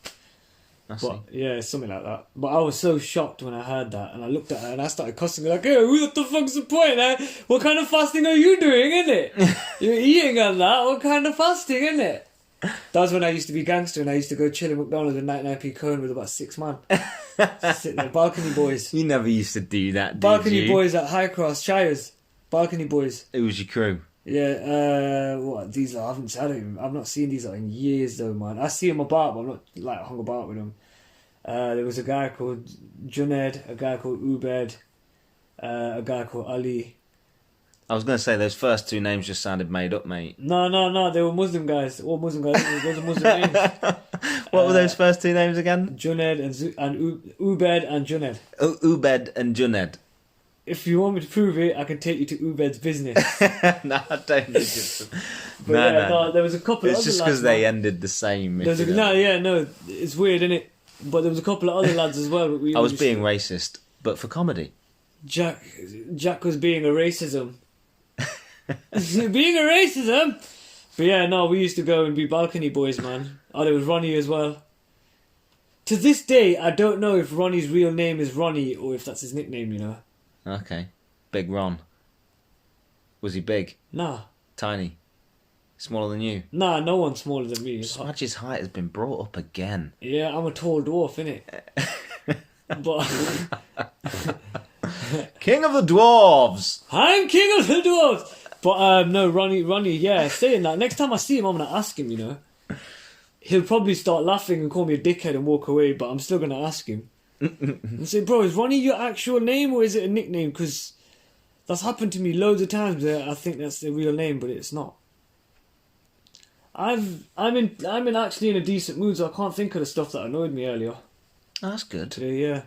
I see. But yeah, it's something like that. But I was so shocked when I heard that, and I looked at her and I started cussing her like, "Hey, what the fuck's the point? Eh? What kind of fasting are you doing, innit? You're eating on that. What kind of fasting, innit?" That was when I used to be gangster and I used to go chill in McDonald's with 99p cone with about 6 man. Sit there, balcony boys. You never used to do that, Balcony boys at High Cross, Shires. Balcony boys. It was your crew. Yeah, what these are? I've not seen these in years though, man. I see them about, but I'm not like hung about with them. There was a guy called Junaid, a guy called Ubed, a guy called Ali. I was going to say those first 2 names just sounded made up, mate. No, they were Muslim guys. All Muslim guys. Those are Muslim names. What were those first 2 names again? Junaid and Ubed and Junaid. Oh, Ubed and Junaid. If you want me to prove it, I can take you to Ubed's business. No, I don't need to. No, there was a couple of other lads. It's just because they ended the same. It's weird, isn't it? But there was a couple of other lads as well. But I was being racist, but for comedy. Jack was being a racism. Being a racism. But yeah, no, we used to go and be balcony boys, man. Oh, there was Ronnie as well. To this day, I don't know if Ronnie's real name is Ronnie or if that's his nickname, you know. Okay. Big Ron. Was he big? Nah. Tiny? Smaller than you? Nah, no one's smaller than me. Smaj's height has been brought up again. Yeah, I'm a tall dwarf, innit? But King of the Dwarves! I'm king of the dwarves! But no, Ronnie, yeah, saying that, next time I see him, I'm going to ask him, you know. He'll probably start laughing and call me a dickhead and walk away, but I'm still going to ask him. And say, bro, is Ronnie your actual name or is it a nickname? Because that's happened to me loads of times where I think that's the real name, but it's not. I'm actually in a decent mood, so I can't think of the stuff that annoyed me earlier. Oh, that's good. Today, yeah.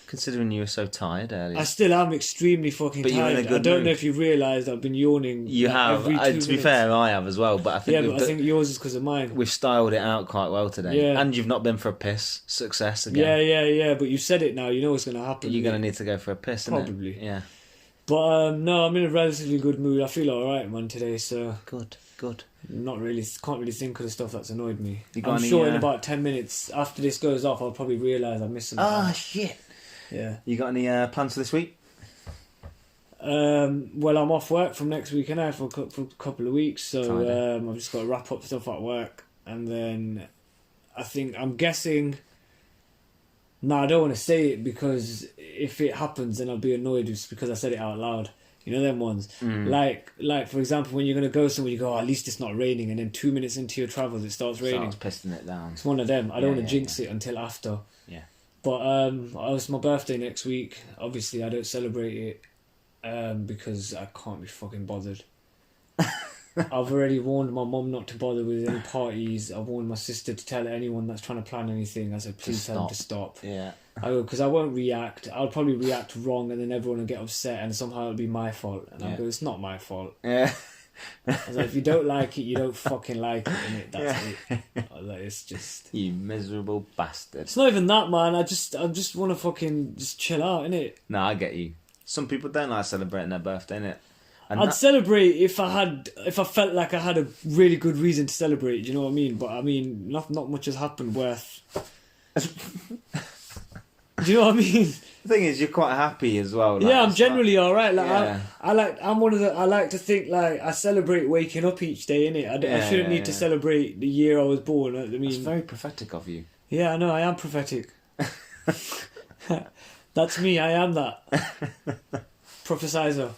Considering you were so tired earlier. I still am extremely fucking tired. You're in a good I don't mood. know if you've realised I've been yawning. You have. Every 2 minutes. To be fair, I have as well. But I think I think yours is because of mine. We've styled it out quite well today. Yeah. And you've not been for a piss. Success again. Yeah. But you've said it now. You know what's going to happen. You're going to need to go for a piss, innit? Probably. Yeah. But no, I'm in a relatively good mood. I feel alright, man, today. So Good. not really. Can't really think of the stuff that's annoyed me. You got I'm any, sure in about 10 minutes after this goes off, I'll probably realise I missed something. Ah, shit. Yeah. You got any plans for this week? Well, I'm off work from next week and now for a couple of weeks, so I've just got to wrap up stuff at work, and then I'm guessing. No, I don't want to say it because if it happens, then I'll be annoyed just because I said it out loud. You know them ones, like for example, when you're gonna go somewhere, you go, oh, at least it's not raining, and then 2 minutes into your travels, it starts raining. Starts pissing it down. It's one of them. I don't want to jinx it until after. Yeah. But it's my birthday next week. Obviously, I don't celebrate it because I can't be fucking bothered. I've already warned my mum not to bother with any parties. I've warned my sister to tell anyone that's trying to plan anything. I said, please tell them to stop. Yeah. I go, because I won't react. I'll probably react wrong, and then everyone will get upset, and somehow it'll be my fault. And I go, it's not my fault. Yeah. I was like, if you don't like it, you don't fucking like it, innit? That's it. I was like, it's just... You miserable bastard. It's not even that, man. I just want to fucking just chill out, innit? No, I get you. Some people don't like celebrating their birthday, innit? I'd celebrate if I felt like I had a really good reason to celebrate. Do you know what I mean? But I mean, not much has happened worth. Do you know what I mean? The thing is, you're quite happy as well. Like, yeah, I'm generally alright. Like yeah. I like to think like I celebrate waking up each day, innit? I shouldn't need to celebrate the year I was born. I mean, that's very prophetic of you. Yeah, I know. I am prophetic. That's me. I am that prophesizer.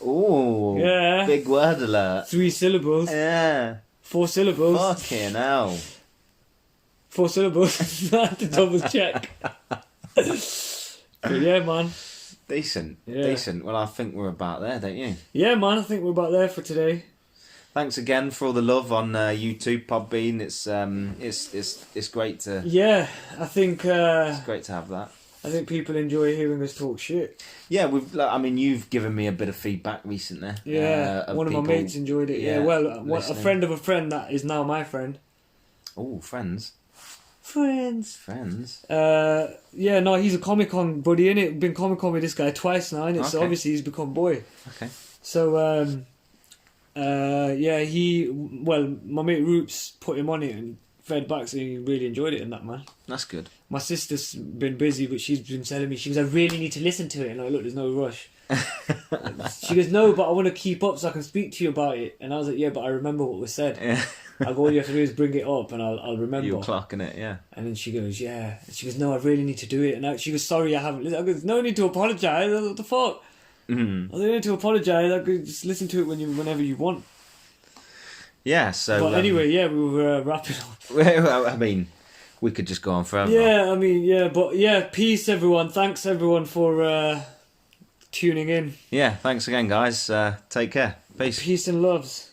Ooh. Yeah. Big word alert. 3 syllables. Yeah. 4 syllables. Fucking hell. 4 syllables. I had to double check. But yeah, man. Decent. Yeah. Decent. Well, I think we're about there, don't you? Yeah, man. I think we're about there for today. Thanks again for all the love on YouTube, Podbean. It's great to. Yeah, I think. It's great to have that. I think people enjoy hearing us talk shit. Yeah, you've given me a bit of feedback recently. Yeah, one of my mates enjoyed it. Yeah, well, a friend of a friend that is now my friend. Oh, friends. Yeah, no, he's a Comic-Con buddy, innit? Been Comic-Con with this guy twice now, innit? Okay. So obviously he's become boy. Okay. So, yeah, my mate Roops put him on it and fed back, so he really enjoyed it and that, man. That's good. My sister's been busy, but she's been telling me, she goes, I really need to listen to it. And I'm like, look, there's no rush. She goes, no, but I want to keep up so I can speak to you about it. And I was like, yeah, but I remember what was said. Yeah. I go, all you have to do is bring it up and I'll remember. You're clocking it, yeah. And then she goes, yeah. And she goes, no, I really need to do it. And she goes, sorry, I haven't listened. I go, no need to apologise. What the fuck? Mm-hmm. I don't need to apologise. I go, just listen to it whenever you want. Yeah, so... But anyway, yeah, we were wrapping up. Well, I mean, we could just go on forever. Yeah, I mean, yeah, but yeah, peace, everyone. Thanks, everyone, for tuning in. Yeah, thanks again, guys. Take care. Peace. Peace and loves.